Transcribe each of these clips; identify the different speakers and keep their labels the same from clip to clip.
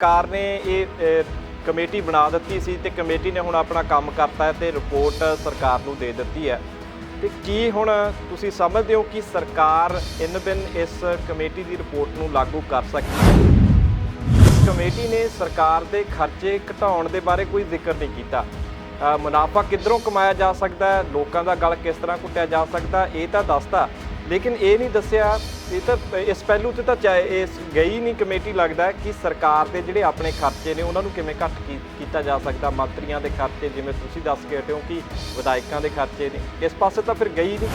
Speaker 1: ਸਰਕਾਰ ਨੇ ਇਹ ਕਮੇਟੀ ਬਣਾ ਦਿੱਤੀ ਸੀ ਤੇ ਕਮੇਟੀ ਨੇ ਹੁਣ ਆਪਣਾ ਕੰਮ ਕਰਤਾ ਹੈ ਤੇ ਰਿਪੋਰਟ ਸਰਕਾਰ ਨੂੰ ਦੇ ਦਿੱਤੀ ਹੈ। ਤੇ ਕੀ ਹੁਣ ਤੁਸੀਂ ਸਮਝਦੇ ਹੋ ਕਿ ਸਰਕਾਰ ਇਨ ਬਿਨ ਇਸ ਕਮੇਟੀ ਦੀ ਰਿਪੋਰਟ ਨੂੰ ਲਾਗੂ ਕਰ ਸਕਦੀ ਹੈ? ਇਸ ਕਮੇਟੀ ਨੇ ਸਰਕਾਰ ਦੇ ਖਰਚੇ ਘਟਾਉਣ ਦੇ ਬਾਰੇ ਕੋਈ ਜ਼ਿਕਰ ਨਹੀਂ ਕੀਤਾ। ਮੁਨਾਫਾ ਕਿੱਧਰੋਂ ਕਮਾਇਆ ਜਾ ਸਕਦਾ ਹੈ, ਲੋਕਾਂ ਦਾ ਗਲ ਕਿਸ ਤਰ੍ਹਾਂ ਘੁੱਟਿਆ ਜਾ ਸਕਦਾ, ਇਹ ਤਾਂ ਦੱਸਦਾ, ਲੇਕਿਨ ਇਹ ਨਹੀਂ ਦੱਸਿਆ। ਇਹ ਤਾਂ ਇਸ ਪਹਿਲੂ 'ਤੇ ਤਾਂ ਇਸ ਗਈ ਨਹੀਂ ਕਮੇਟੀ ਲੱਗਦਾ ਕਿ ਸਰਕਾਰ ਦੇ ਜਿਹੜੇ ਆਪਣੇ ਖਰਚੇ ਨੇ ਉਹਨਾਂ ਨੂੰ ਕਿਵੇਂ ਘੱਟ ਕੀਤਾ ਜਾ ਸਕਦਾ। ਮੰਤਰੀਆਂ ਦੇ ਖਰਚੇ ਜਿਵੇਂ ਤੁਸੀਂ ਦੱਸ ਕੇ ਹਟੇ ਹੋ ਕਿ ਵਿਧਾਇਕਾਂ ਦੇ ਖਰਚੇ ਨੇ, ਇਸ ਪਾਸੇ ਤਾਂ ਫਿਰ ਗਈ ਨਹੀਂ।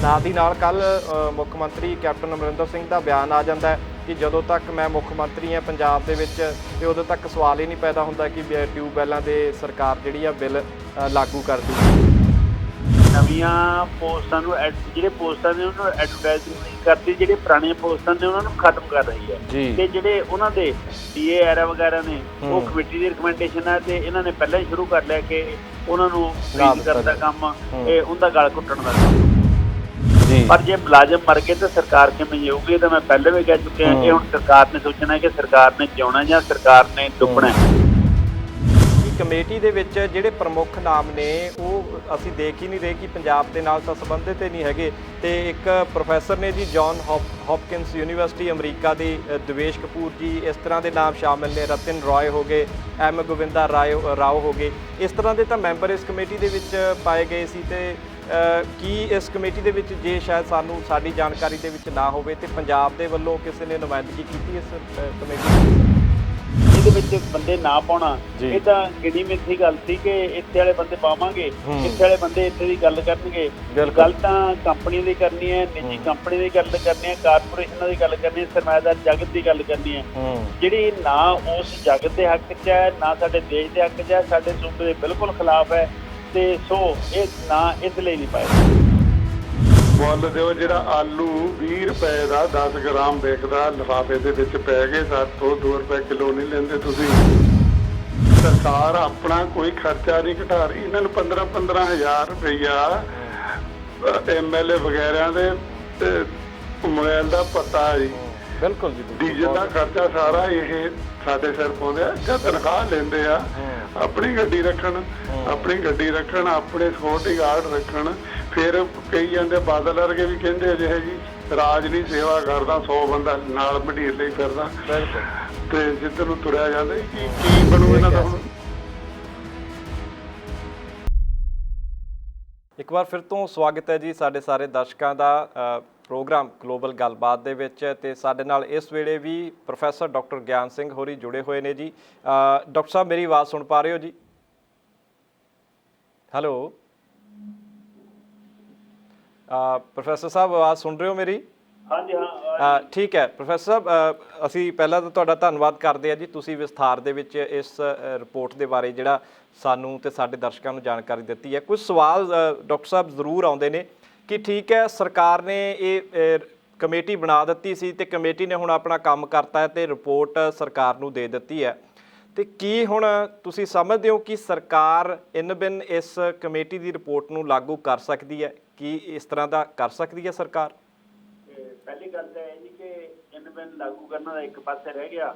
Speaker 1: ਨਾਲ ਦੀ ਨਾਲ ਕੱਲ੍ਹ ਮੁੱਖ ਮੰਤਰੀ ਕੈਪਟਨ ਅਮਰਿੰਦਰ ਸਿੰਘ ਦਾ ਬਿਆਨ ਆ ਜਾਂਦਾ ਹੈ ਕਿ ਜਦੋਂ ਤੱਕ ਮੈਂ ਮੁੱਖ ਮੰਤਰੀ ਹਾਂ ਪੰਜਾਬ ਦੇ ਵਿੱਚ ਤੇ ਉਦੋਂ ਤੱਕ ਸਵਾਲ ਹੀ ਨਹੀਂ ਪੈਦਾ ਹੁੰਦਾ ਕਿ ਟਿਊਬਵੈੱਲਾਂ ਦੇ ਸਰਕਾਰ ਜਿਹੜੀ ਆ ਬਿੱਲ ਲਾਗੂ ਕਰ ਦੂਗੀ।
Speaker 2: ਨਵੀਆਂ ਪੋਸਟਾਂ ਨੂੰ ਜਿਹੜੇ ਪੋਸਟਾਂ ਨੇ ਉਹਨਾਂ ਨੂੰ ਐਡਵਰਟਾਈਜ਼ਿੰਗ ਨਹੀਂ ਕਰਦੀ, ਜਿਹੜੇ ਪੁਰਾਣੀਆਂ ਪੋਸਟਾਂ ਨੇ ਉਹਨਾਂ ਨੂੰ ਖਤਮ ਕਰ ਰਹੀ ਹੈ। ਤੇ ਜਿਹੜੇ ਉਹਨਾਂ ਦੇ DAR ਵਗੈਰਾ ਨੇ ਉਹ ਕਮੇਟੀ ਦੀ ਰਿਕਮੈਂਡੇਸ਼ਨ ਹੈ ਤੇ ਇਹਨਾਂ ਨੇ ਪਹਿਲਾਂ ਹੀ ਸ਼ੁਰੂ ਕਰ ਲਿਆ ਕਿ ਉਹਨਾਂ ਨੂੰ ਫ੍ਰੀਜ਼ ਕਰਨ ਦਾ ਕੰਮ, ਇਹ ਉਹਦਾ ਗਲ ਘੁੱਟਣ ਦਾ ਕੰਮ। ਪਰ ਜੇ ਮੁਲਾਜ਼ਮ ਮਰ ਗਏ ਤਾਂ ਸਰਕਾਰ ਕਿਵੇਂ ਜਾਊਗੀ? ਤਾਂ ਮੈਂ ਪਹਿਲਾਂ ਵੀ ਕਹਿ ਚੁੱਕਿਆ, ਇਹ ਹੁਣ ਸਰਕਾਰ ਨੇ ਸੋਚਣਾ ਕਿ ਸਰਕਾਰ ਨੇ ਜਿਉਣਾ ਜਾਂ ਸਰਕਾਰ ਨੇ ਡੁੱਬਣਾ।
Speaker 1: ਕਮੇਟੀ ਦੇ ਵਿੱਚ ਜਿਹੜੇ ਪ੍ਰਮੁੱਖ ਨਾਮ ਨੇ ਉਹ ਅਸੀਂ ਦੇਖ ਹੀ ਨਹੀਂ ਰਹੇ ਕਿ ਪੰਜਾਬ ਦੇ ਨਾਲ ਤਾਂ ਸੰਬੰਧਿਤ ਹੀ ਨਹੀਂ ਹੈਗੇ। ਤੇ ਇੱਕ ਪ੍ਰੋਫੈਸਰ ਨੇ ਜੀ ਜੌਨ ਹੌਪਕਿੰਸ ਯੂਨੀਵਰਸਿਟੀ ਅਮਰੀਕਾ ਦੀ, ਦੇਵੇਸ਼ ਕਪੂਰ ਜੀ, ਇਸ ਤਰ੍ਹਾਂ ਦੇ ਨਾਮ ਸ਼ਾਮਿਲ ਨੇ। ਰਤਨ ਰਾਏ ਹੋ ਗਏ, M ਗੋਵਿੰਦਾ ਰਾਓ ਹੋ ਗਏ, ਇਸ ਤਰ੍ਹਾਂ ਦੇ ਤਾਂ ਮੈਂਬਰ ਇਸ ਕਮੇਟੀ ਦੇ ਵਿੱਚ ਪਾਏ ਗਏ ਸੀ। ਤੇ ਕੀ ਇਸ ਕਮੇਟੀ ਦੇ ਵਿੱਚ ਜੇ ਸ਼ਾਇਦ ਸਾਡੀ ਜਾਣਕਾਰੀ ਦੇ ਵਿੱਚ ਨਾ ਹੋਵੇ ਤੇ ਪੰਜਾਬ ਦੇ ਵੱਲੋਂ ਕਿਸੇ ਨੇ ਨੁਮਾਇੰਦਗੀ ਕੀਤੀ ਇਸ ਕਮੇਟੀ
Speaker 2: ਇਹਦੇ ਵਿੱਚ ਬੰਦੇ ਨਾ ਪਾਉਣਾ, ਇਹ ਤਾਂ ਗਿਣੀ ਮਿੱਥੀ ਗੱਲ ਸੀ ਕਿ ਇੱਥੇ ਵਾਲੇ ਬੰਦੇ ਪਾਵਾਂਗੇ, ਇੱਥੇ ਵਾਲੇ ਬੰਦੇ ਇੱਥੇ ਦੀ ਗੱਲ ਕਰਨਗੇ। ਗੱਲ ਤਾਂ ਕੰਪਨੀ ਦੀ ਕਰਨੀ ਹੈ, ਨਿੱਜੀ ਕੰਪਨੀ ਦੀ ਗੱਲ ਕਰਨੀ ਹੈ, ਕਾਰਪੋਰੇਸ਼ਨਾਂ ਦੀ ਗੱਲ ਕਰਨੀ ਹੈ, ਸਰਮਾਏਦਾਰ ਜਗਤ ਦੀ ਗੱਲ ਕਰਨੀ ਹੈ, ਜਿਹੜੀ ਨਾ ਉਸ ਜਗਤ ਦੇ ਹੱਕ 'ਚ ਹੈ, ਨਾ ਸਾਡੇ ਦੇਸ਼ ਦੇ ਹੱਕ 'ਚ ਹੈ, ਸਾਡੇ ਸੂਬੇ ਦੇ ਬਿਲਕੁਲ ਖਿਲਾਫ ਹੈ। ਤੇ ਸੋ ਇਹ ਨਾ ਇਸ ਲਈ ਨਹੀਂ ਪਾਇਆ।
Speaker 3: ਮੁੱਲ ਦਿਓ ਜਿਹੜਾ ਆਲੂ 20 ਰੁਪਏ ਦਾ 10 ਗ੍ਰਾਮ ਵਿਕਦਾ ਲਿਫਾਫੇ ਦੇ ਵਿੱਚ ਪੈ ਗਏ, 2 ਰੁਪਏ ਕਿਲੋ ਨਹੀਂ ਲੈਂਦੇ ਤੁਸੀਂ। ਸਰਕਾਰ ਆਪਣਾ ਕੋਈ ਖਰਚਾ ਨਹੀਂ ਘਟਾ ਰਹੀ। ਇਹਨਾਂ ਨੂੰ 15,000 ਰੁਪਈਆ MLA ਵਗੈਰਾ ਦੇ ਮੋਬਾਈਲ ਦਾ ਪਤਾ ਜੀ।
Speaker 1: ਬਿਲਕੁਲ ਜੀ।
Speaker 3: ਡੀਜ਼ਲ ਦਾ ਖਰਚਾ ਸਾਰਾ ਇਹ ਸਾਡੇ ਸਿਰ ਪਾਉਂਦੇ ਆ। ਜਾਂ ਤਨਖਾਹ ਲੈਂਦੇ ਆ, ਆਪਣੀ ਗੱਡੀ ਰੱਖਣ, ਆਪਣੇ ਸਿਕਿਉਰਟੀ ਗਾਰਡ ਰੱਖਣ। ਫਿਰ ਕਈ ਜਾਂਦੇ ਬਾਦਲ ਵਰਗੇ ਵੀ ਕਹਿੰਦੇ ਅਜਿਹੇ ਜੀ ਰਾਜ ਨਹੀਂ ਸੇਵਾ ਕਰਦਾ, 100 ਬੰਦਾ ਨਾਲ ਮੰਡੀਰ ਲਈ ਫਿਰਦਾ ਤੇ ਜਿੱਧਰ ਨੂੰ ਤੁਰਿਆ ਜਾਂਦਾ। ਕੀ ਬਣੂ ਇਹਨਾਂ ਦਾ? ਹੁਣ
Speaker 1: ਇੱਕ ਵਾਰ ਫਿਰ ਤੋਂ ਸਵਾਗਤ ਹੈ ਜੀ ਸਾਡੇ ਸਾਰੇ ਦਰਸ਼ਕਾਂ ਦਾ ਪ੍ਰੋਗਰਾਮ ਗਲੋਬਲ ਗੱਲਬਾਤ ਦੇ ਵਿੱਚ। ਤੇ ਸਾਡੇ ਨਾਲ ਇਸ ਵੇਲੇ ਵੀ ਪ੍ਰੋਫੈਸਰ ਡਾਕਟਰ ਗਿਆਨ ਸਿੰਘ ਹੋਰੀ ਜੁੜੇ ਹੋਏ ਨੇ ਜੀ। ਡਾਕਟਰ ਸਾਹਿਬ ਮੇਰੀ ਆਵਾਜ਼ ਸੁਣ ਪਾ ਰਹੇ ਹੋ ਜੀ? ਹੈਲੋ ਪ੍ਰੋਫੈਸਰ ਸਾਹਿਬ, ਆਵਾਜ਼ ਸੁਣ ਰਹੇ ਹੋ ਮੇਰੀ?
Speaker 2: ਹਾਂਜੀ ਹਾਂ,
Speaker 1: ਠੀਕ ਹੈ। ਪ੍ਰੋਫੈਸਰ ਸਾਹਿਬ, ਅਸੀਂ ਪਹਿਲਾਂ ਤਾਂ ਤੁਹਾਡਾ ਧੰਨਵਾਦ ਕਰਦੇ ਹਾਂ ਜੀ, ਤੁਸੀਂ ਵਿਸਥਾਰ ਦੇ ਵਿੱਚ ਇਸ ਰਿਪੋਰਟ ਦੇ ਬਾਰੇ ਜਿਹੜਾ ਸਾਨੂੰ ਤੇ ਸਾਡੇ ਦਰਸ਼ਕਾਂ ਨੂੰ ਜਾਣਕਾਰੀ ਦਿੱਤੀ ਹੈ। ਕੁਝ ਸਵਾਲ ਡਾਕਟਰ ਸਾਹਿਬ ਜ਼ਰੂਰ ਆਉਂਦੇ ਨੇ ਕਿ ਠੀਕ ਹੈ, ਸਰਕਾਰ ਨੇ ਇਹ ਕਮੇਟੀ ਬਣਾ ਦਿੱਤੀ ਸੀ ਤੇ ਕਮੇਟੀ ਨੇ ਹੁਣ ਆਪਣਾ ਕੰਮ ਕਰਤਾ ਹੈ ਤੇ ਰਿਪੋਰਟ ਸਰਕਾਰ ਨੂੰ ਦੇ ਦਿੱਤੀ ਹੈ। ਤੇ ਕੀ ਹੁਣ ਤੁਸੀਂ ਸਮਝਦੇ ਹੋ ਕਿ ਸਰਕਾਰ ਇਨ ਬਿਨ ਇਸ ਕਮੇਟੀ ਦੀ ਰਿਪੋਰਟ ਨੂੰ ਲਾਗੂ ਕਰ ਸਕਦੀ ਹੈ? ਕੀ ਇਸ ਤਰ੍ਹਾਂ ਦਾ ਕਰ ਸਕਦੀ ਹੈ ਸਰਕਾਰ?
Speaker 2: ਪਹਿਲੀ ਗੱਲ ਤਾਂ ਇਹ ਜੀ ਕਿ ਇਨ ਬਿਨ ਲਾਗੂ ਕਰਨ ਦਾ ਇੱਕ ਪਾਸੇ ਰਹਿ ਗਿਆ।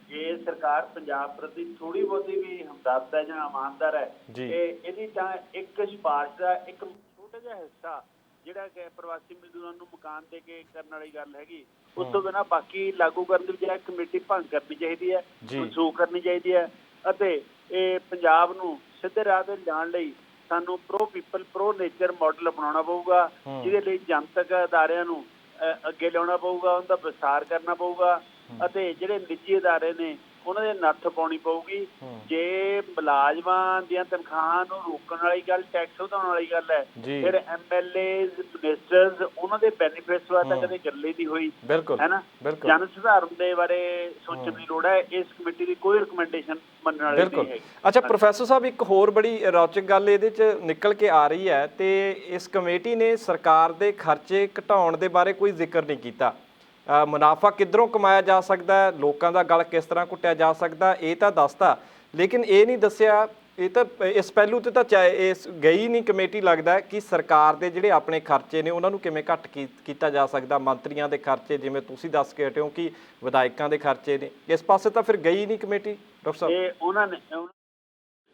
Speaker 2: ਜੇ ਸਰਕਾਰ ਪੰਜਾਬ ਪ੍ਰਤੀ ਥੋੜੀ ਬਹੁਤੀ ਵੀ ਹਮਦਰਦ ਹੈ ਜਾਂ ਇਮਾਨਦਾਰ ਹੈ, ਇਹਦੀ ਤਾਂ ਇੱਕ ਸਿਫਾਰਿਸ਼ ਦਾ ਇੱਕ ਛੋਟਾ ਜਿਹਾ ਹਿੱਸਾ ਜਿਹੜਾ ਕਿ ਪ੍ਰਵਾਸੀ ਮਜ਼ਦੂਰਾਂ ਨੂੰ ਮਕਾਨ ਦੇ ਕੇ ਕਰਨ ਵਾਲੀ ਗੱਲ ਹੈਗੀ, ਉਸ ਤੋਂ ਬਿਨਾਂ ਬਾਕੀ ਲਾਗੂ ਕਰਨ ਦੀ ਬਜਾਏ ਕਮੇਟੀ ਭੰਗ ਕਰਨੀ ਚਾਹੀਦੀ ਹੈ, ਮਨਸੂਖ ਕਰਨੀ ਚਾਹੀਦੀ ਹੈ। ਅਤੇ ਇਹ ਪੰਜਾਬ ਨੂੰ ਸਿੱਧੇ ਰਾਹ ਤੇ ਲਿਜਾਣ ਲਈ ਸਾਨੂੰ pro people pro nature model ਅਪਣਾਉਣਾ ਪਊਗਾ, ਜਿਹਦੇ ਲਈ ਜਨਤਕ ਅਦਾਰਿਆਂ ਨੂੰ ਅੱਗੇ ਲਿਆਉਣਾ ਪਊਗਾ, ਉਹਦਾ ਵਿਸਥਾਰ ਕਰਨਾ ਪਊਗਾ ਅਤੇ ਜਿਹੜੇ ਨਿੱਜੀ ਅਦਾਰੇ ਨੇ ਉਹਨਾਂ ਦੇ ਨੱਥ ਪਾਉਣੀ ਪਊਗੀ। ਜੇ ਮੁਲਾਜ਼ਮਾਂ ਦੀਆਂ ਤਨਖਾਹਾਂ ਨੂੰ ਰੋਕਣ ਵਾਲੀ ਗੱਲ, ਟੈਕਸ ਵਧਾਉਣ ਵਾਲੀ ਗੱਲ ਹੈ, ਫਿਰ MLAs, ਮਿਨਿਸਟਰਸ, ਉਹਨਾਂ ਦੇ ਬੈਨੀਫਿਟਸ ਬਾਰੇ ਤਾਂ ਕਦੇ ਗੱਲ ਹੀ ਨਹੀਂ ਹੋਈ, ਹੈ ਨਾ। ਜਨ ਸੁਧਾਰਨ ਦੇ ਬਾਰੇ ਸੋਚਣ ਦੀ ਲੋੜ ਹੈ। ਇਸ ਕਮੇਟੀ ਦੀ ਕੋਈ ਰਿਕਮੈਂਡੇਸ਼ਨ ਮੰਨਣ ਵਾਲੀ ਨਹੀਂ ਹੈਗੀ।
Speaker 1: ਅੱਛਾ ਪ੍ਰੋਫੈਸਰ ਸਾਹਿਬ, ਇੱਕ ਹੋਰ ਬੜੀ ਰੌਚਕ ਗੱਲ ਇਹਦੇ 'ਚ ਨਿਕਲ ਕੇ ਆ ਰਹੀ ਹੈ ਤੇ ਇਸ ਕਮੇਟੀ ਨੇ ਸਰਕਾਰ ਦੇ ਖਰਚੇ ਘਟਾਉਣ ਦੇ ਬਾਰੇ ਕੋਈ ਜ਼ਿਕਰ ਨਹੀਂ ਕੀਤਾ। ਮੁਨਾਫਾ ਕਿੱਧਰੋਂ ਕਮਾਇਆ ਜਾ ਸਕਦਾ, ਲੋਕਾਂ ਦਾ ਗਲ ਕਿਸ ਤਰ੍ਹਾਂ ਘੁੱਟਿਆ ਜਾ ਸਕਦਾ, ਇਹ ਤਾਂ ਦੱਸਦਾ, ਲੇਕਿਨ ਇਹ ਨਹੀਂ ਦੱਸਿਆ ਇਹ ਤਾਂ ਇਸ ਪਹਿਲੂ ਤੇ ਤਾਂ ਇਸ ਗਈ ਨਹੀਂ ਕਮੇਟੀ। ਲੱਗਦਾ ਹੈ ਕਿ ਸਰਕਾਰ ਦੇ ਜਿਹੜੇ ਆਪਣੇ ਖਰਚੇ ਨੇ ਉਹਨਾਂ ਨੂੰ ਕਿਵੇਂ ਘੱਟ ਕੀਤਾ ਜਾ ਸਕਦਾ। ਮੰਤਰੀਆਂ ਦੇ ਖਰਚੇ ਜਿਵੇਂ ਤੁਸੀਂ ਦੱਸ ਕੇ ਹਟੇ ਹੋ ਕਿ ਵਿਧਾਇਕਾਂ ਦੇ ਖਰਚੇ ਨੇ, ਇਸ ਪਾਸੇ ਤਾਂ ਫਿਰ ਗਈ ਨਹੀਂ ਕਮੇਟੀ ਡਾਕਟਰ ਸਾਹਿਬ।
Speaker 2: ਇਹ ਉਹਨਾਂ ਨੇ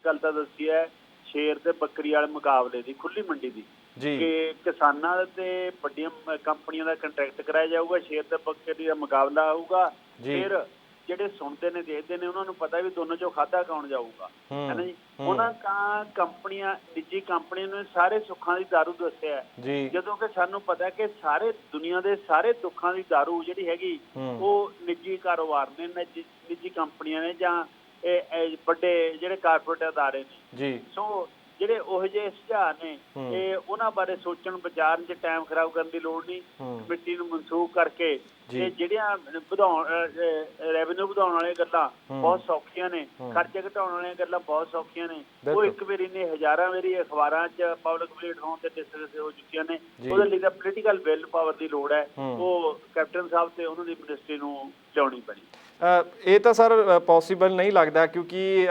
Speaker 2: ਗੱਲ ਤਾਂ ਦੱਸੀ ਹੈ ਸ਼ੇਰ ਤੇ ਬੱਕਰੀ ਵਾਲੇ ਮੁਕਾਬਲੇ ਦੀ, ਖੁੱਲੀ ਮੰਡੀ ਦੀ, ਕਿ ਕਿਸਾਨਾਂ ਤੇ ਵੱਡੀਆਂ ਕੰਪਨੀਆਂ ਦਾ ਕੰਟਰੈਕਟ ਕਰਾਇਆ ਜਾਊਗਾ, ਸ਼ੇਰ ਤੇ ਬੱਕਰੀ ਦਾ ਮੁਕਾਬਲਾ ਹੋਊਗਾ। ਫਿਰ ਜਿਹੜੇ ਸੁਣਦੇ ਨੇ ਦੇਖਦੇ ਨੇ ਉਹਨਾਂ ਨੂੰ ਪਤਾ ਵੀ ਦੋਨੋਂ ਚੋਂ ਖਾਧਾ ਕੌਣ ਜਾਊਗਾ, ਹੈ ਨਾ ਜੀ। ਉਹਨਾਂ ਕੰਪਨੀਆਂ, ਨਿੱਜੀ ਕੰਪਨੀਆਂ ਨੇ ਸਾਰੇ ਸੁੱਖਾਂ ਦੀ ਦਾਰੂ ਦੱਸਿਆ, ਜਦੋਂ ਕਿ ਸਾਨੂੰ ਪਤਾ ਕਿ ਸਾਰੇ ਦੁਨੀਆ ਦੇ ਸਾਰੇ ਦੁੱਖਾਂ ਦੀ ਦਾਰੂ ਜਿਹੜੀ ਹੈਗੀ ਉਹ ਨਿੱਜੀ ਕਾਰੋਬਾਰ ਨੇ, ਨਿੱਜੀ ਕੰਪਨੀਆਂ ਨੇ, ਜਾਂ ਇਹ ਵੱਡੇ ਜਿਹੜੇ ਕਾਰਪੋਰੇਟ ਅਦਾਰੇ ਨੇ। ਸੋ ਜਿਹੜੇ ਉਹੋ ਜਿਹੇ ਸੁਝਾਅ ਨੇ ਇਹ ਉਹਨਾਂ ਬਾਰੇ ਸੋਚਣ ਵਿਚਾਰਨ 'ਚ ਟਾਈਮ ਖਰਾਬ ਕਰਨ ਦੀ ਲੋੜ ਨਹੀਂ। ਕਮੇਟੀ ਨੂੰ ਮਨਸੂਖ ਕਰਕੇ ਤੇ ਜਿਹੜੀਆਂ ਰੈਵਨਿਊ ਵਧਾਉਣ ਵਾਲੀਆਂ ਗੱਲਾਂ ਬਹੁਤ ਸੌਖੀਆਂ ਨੇ, ਖਰਚੇ ਘਟਾਉਣ ਵਾਲੀਆਂ ਗੱਲਾਂ ਬਹੁਤ ਸੌਖੀਆਂ ਨੇ, ਉਹ ਇੱਕ ਵਾਰੀ ਨੇ ਹਜ਼ਾਰਾਂ ਵਾਰੀ ਅਖਬਾਰਾਂ 'ਚ ਪਬਲਿਕ ਪਲੇਟਫਾਰਮ ਤੇ ਡਿਸਕਸ ਹੋ ਚੁੱਕੀਆਂ ਨੇ। ਉਹਦੇ ਲਈ ਤਾਂ ਪੋਲੀਟੀਕਲ ਵਿਲ ਪਾਵਰ ਦੀ ਲੋੜ ਹੈ, ਉਹ ਕੈਪਟਨ ਸਾਹਿਬ ਤੇ ਉਹਨਾਂ ਦੀ ਮਿਨਿਸਟਰੀ ਨੂੰ ਲਿਆਉਣੀ ਪੈਣੀ।
Speaker 1: ਇਹ ਤਾਂ ਸਰ ਪੋਸੀਬਲ ਨਹੀਂ ਲੱਗਦਾ, ਕਿਉਂਕਿ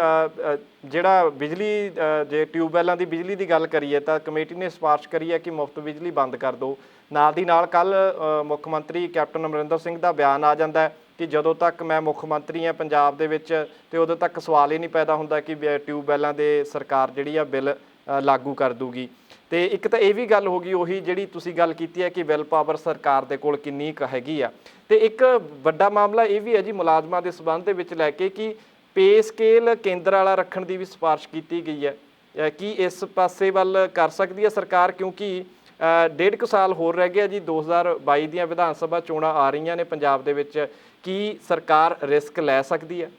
Speaker 1: ਜਿਹੜਾ ਬਿਜਲੀ ਜੇ ਟਿਊਬਵੈੱਲਾਂ ਦੀ ਬਿਜਲੀ ਦੀ ਗੱਲ ਕਰੀਏ ਤਾਂ ਕਮੇਟੀ ਨੇ ਸਿਫਾਰਿਸ਼ ਕਰੀ ਹੈ ਕਿ ਮੁਫਤ ਬਿਜਲੀ ਬੰਦ ਕਰ ਦਿਓ। ਨਾਲ ਦੀ ਨਾਲ ਕੱਲ੍ਹ ਮੁੱਖ ਮੰਤਰੀ ਕੈਪਟਨ ਅਮਰਿੰਦਰ ਸਿੰਘ ਦਾ ਬਿਆਨ ਆ ਜਾਂਦਾ ਕਿ ਜਦੋਂ ਤੱਕ ਮੈਂ ਮੁੱਖ ਮੰਤਰੀ ਹਾਂ ਪੰਜਾਬ ਦੇ ਵਿੱਚ ਤੇ ਉਦੋਂ ਤੱਕ ਸਵਾਲ ਹੀ ਨਹੀਂ ਪੈਦਾ ਹੁੰਦਾ ਕਿ ਟਿਊਬਵੈੱਲਾਂ ਦੇ ਸਰਕਾਰ ਜਿਹੜੀ ਆ ਬਿੱਲ ਲਾਗੂ ਕਰ ਦੂਗੀ। ਤੇ ਇੱਕ ਤਾਂ ਇਹ ਵੀ ਗੱਲ ਹੋ ਗਈ ਉਹੀ ਜਿਹੜੀ ਤੁਸੀਂ ਗੱਲ ਕੀਤੀ ਹੈ ਕਿ ਵਿਲ ਪਾਵਰ ਸਰਕਾਰ ਦੇ ਕੋਲ ਕਿੰਨੀ ਕੁ ਹੈਗੀ ਆ। ਤੇ ਇੱਕ ਵੱਡਾ ਮਾਮਲਾ ਇਹ ਵੀ ਹੈ ਜੀ ਮੁਲਾਜ਼ਮਾਂ ਦੇ ਸੰਬੰਧ ਦੇ ਵਿੱਚ ਲੈ ਕੇ ਕਿ ਪੇ ਸਕੇਲ ਕੇਂਦਰ ਵਾਲਾ ਰੱਖਣ ਦੀ ਵੀ ਸਿਫਾਰਿਸ਼ ਕੀਤੀ ਗਈ ਹੈ। ਕੀ ਇਸ ਪਾਸੇ ਵੱਲ ਕਰ ਸਕਦੀ ਹੈ ਸਰਕਾਰ, ਕਿਉਂਕਿ 1.5 ਸਾਲ ਹੋਰ ਰਹਿ ਗਿਆ ਜੀ, 2022 ਦੀਆਂ ਵਿਧਾਨ ਸਭਾ ਚੋਣਾਂ ਆ ਰਹੀਆਂ ਨੇ ਪੰਜਾਬ ਦੇ ਵਿੱਚ, ਕੀ ਸਰਕਾਰ ਰਿਸਕ ਲੈ ਸਕਦੀ ਹੈ?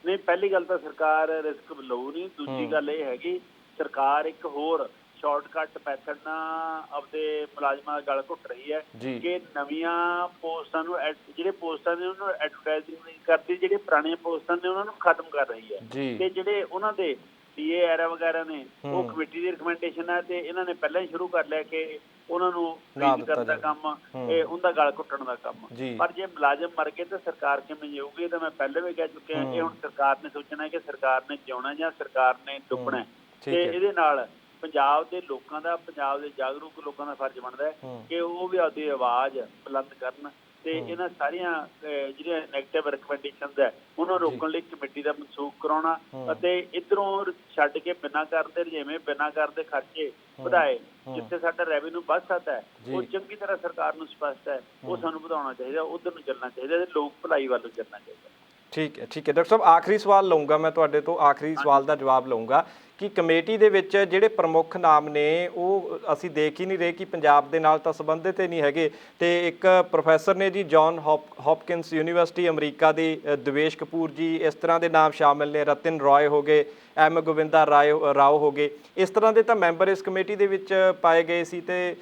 Speaker 2: ਨਹੀਂ, ਪਹਿਲੀ ਗੱਲ ਤਾਂ ਸਰਕਾਰ ਰਿਸਕ ਲਊ ਨਹੀਂ। ਦੂਜੀ ਗੱਲ ਇਹ ਹੈਗੀ ਸਰਕਾਰ ਇੱਕ ਹੋਰ ਸ਼ਾਰਟਕਟ ਮੈਥਡ ਨਾਲ ਆਪਦੇ ਮੁਲਾਜ਼ਮਾਂ ਦਾ ਗਲ ਘੁੱਟ ਰਹੀ ਹੈ ਕਿ ਨਵੀਆਂ ਪੋਸਟਾਂ ਨੂੰ, ਜਿਹੜੇ ਪੋਸਟਾਂ ਨੇ ਉਹਨਾਂ ਨੂੰ ਐਡਵਰਟਾਈਜ਼ਿੰਗ ਨਹੀਂ ਕਰਦੀ, ਜਿਹੜੇ ਪੁਰਾਣੀਆਂ ਪੋਸਟਾਂ ਨੇ ਉਹਨਾਂ ਨੂੰ ਖਤਮ ਕਰ ਰਹੀ ਹੈ। ਤੇ ਜਿਹੜੇ ਉਹਨਾਂ ਦੇ DA ਐਰਾ ਵਗੈਰਾ ਨੇ ਉਹ ਕਮੇਟੀ ਦੀ ਰਿਕਮੈਂਡੇਸ਼ਨ ਹੈ ਤੇ ਇਹਨਾਂ ਨੇ ਪਹਿਲਾਂ ਹੀ ਸ਼ੁਰੂ ਕਰ ਲਿਆ ਕਿ ਉਹਨਾਂ ਨੂੰ ਫ੍ਰੀਜ਼ ਕਰਨ ਦਾ ਕੰਮ, ਇਹ ਉਹਦਾ ਗਲ ਘੁੱਟਣ ਦਾ ਕੰਮ। ਪਰ ਜੇ ਮੁਲਾਜ਼ਮ ਮਰ ਗਏ ਤਾਂ ਸਰਕਾਰ ਕਿਵੇਂ ਜਿਊਗੀ? ਤਾਂ ਮੈਂ ਪਹਿਲੇ ਵੀ ਕਹਿ ਚੁੱਕਿਆ, ਇਹ ਹੁਣ ਸਰਕਾਰ ਨੇ ਸੋਚਣਾ ਕਿ ਸਰਕਾਰ ਨੇ ਜਿਉਣਾ ਜਾਂ ਸਰਕਾਰ ਨੇ ਡੁੱਬਣਾ। ਤੇ ਇਹਦੇ ਨਾਲ ਪੰਜਾਬ ਦੇ ਲੋਕਾਂ ਦਾ, ਪੰਜਾਬ ਦੇ ਜਾਗਰੂਕ ਲੋਕਾਂ ਦਾ ਫਰਜ਼ ਬਣਦਾ ਹੈ ਕਿ ਉਹ ਵੀ ਆਪਦੀ ਆਵਾਜ਼ ਬੁਲੰਦ ਕਰਨ ਤੇ ਇਹਨਾਂ ਸਾਰੀਆਂ ਜਿਹੜੀਆਂ ਨੈਗੇਟਿਵ ਰਿਕਮੈਂਡੇਸ਼ਨਸ ਹੈ ਉਹਨਾਂ ਨੂੰ ਰੋਕਣ ਲਈ ਕਮੇਟੀ ਦਾ ਮਨਸੂਖ ਕਰਾਉਣਾ ਅਤੇ ਇੱਧਰੋਂ ਛੱਡ ਕੇ ਬਿਨਾਂ ਕਰਦੇ ਰਜੇਵੇਂ, ਬਿਨਾਂ ਕਰਦੇ ਖਰਚੇ ਵਧਾਏ। ਜਿੱਥੇ ਸਾਡਾ ਰੈਵਨਿਊ ਵੱਧ ਸਕਦਾ ਹੈ ਉਹ ਚੰਗੀ ਤਰ੍ਹਾਂ ਸਰਕਾਰ ਨੂੰ ਸਪਸ਼ਟ ਹੈ, ਉਹ ਸਾਨੂੰ ਵਧਾਉਣਾ ਚਾਹੀਦਾ, ਉੱਧਰ ਨੂੰ ਚੱਲਣਾ ਚਾਹੀਦਾ ਤੇ ਲੋਕ ਭਲਾਈ ਵੱਲ ਨੂੰ ਚੱਲਣਾ ਚਾਹੀਦਾ।
Speaker 1: ਠੀਕ ਹੈ ਡਾਕਟਰ ਸਾਹਿਬ, ਆਖਰੀ ਸਵਾਲ ਲਊਂਗਾ ਮੈਂ ਤੁਹਾਡੇ ਤੋਂ, ਆਖਰੀ ਸਵਾਲ ਦਾ ਜਵਾਬ ਲਊਂਗਾ ਕਿ ਕਮੇਟੀ ਦੇ ਵਿੱਚ ਜਿਹੜੇ ਪ੍ਰਮੁੱਖ ਨਾਮ ਨੇ ਉਹ ਅਸੀਂ ਦੇਖ ਹੀ ਨਹੀਂ ਰਹੇ ਕਿ ਪੰਜਾਬ ਦੇ ਨਾਲ ਤਾਂ ਸੰਬੰਧਿਤ ਹੀ ਨਹੀਂ ਹੈਗੇ। ਤੇ ਇੱਕ ਪ੍ਰੋਫੈਸਰ ਨੇ ਜੀ ਜੌਨ ਹੌਪਕਿੰਸ ਯੂਨੀਵਰਸਿਟੀ ਅਮਰੀਕਾ ਦੀ, ਦੇਵੇਸ਼ ਕਪੂਰ ਜੀ, ਇਸ ਤਰ੍ਹਾਂ ਦੇ ਨਾਮ ਸ਼ਾਮਿਲ ਨੇ, ਰਤਨ ਰਾਏ ਹੋ ਗਏ, M ਗੋਵਿੰਦਾ ਰਾਓ ਹੋ ਗਏ, ਇਸ ਤਰ੍ਹਾਂ ਦੇ ਤਾਂ ਮੈਂਬਰ ਇਸ ਕਮੇਟੀ ਦੇ ਵਿੱਚ ਪਾਏ ਗਏ ਸੀ। ਤੇ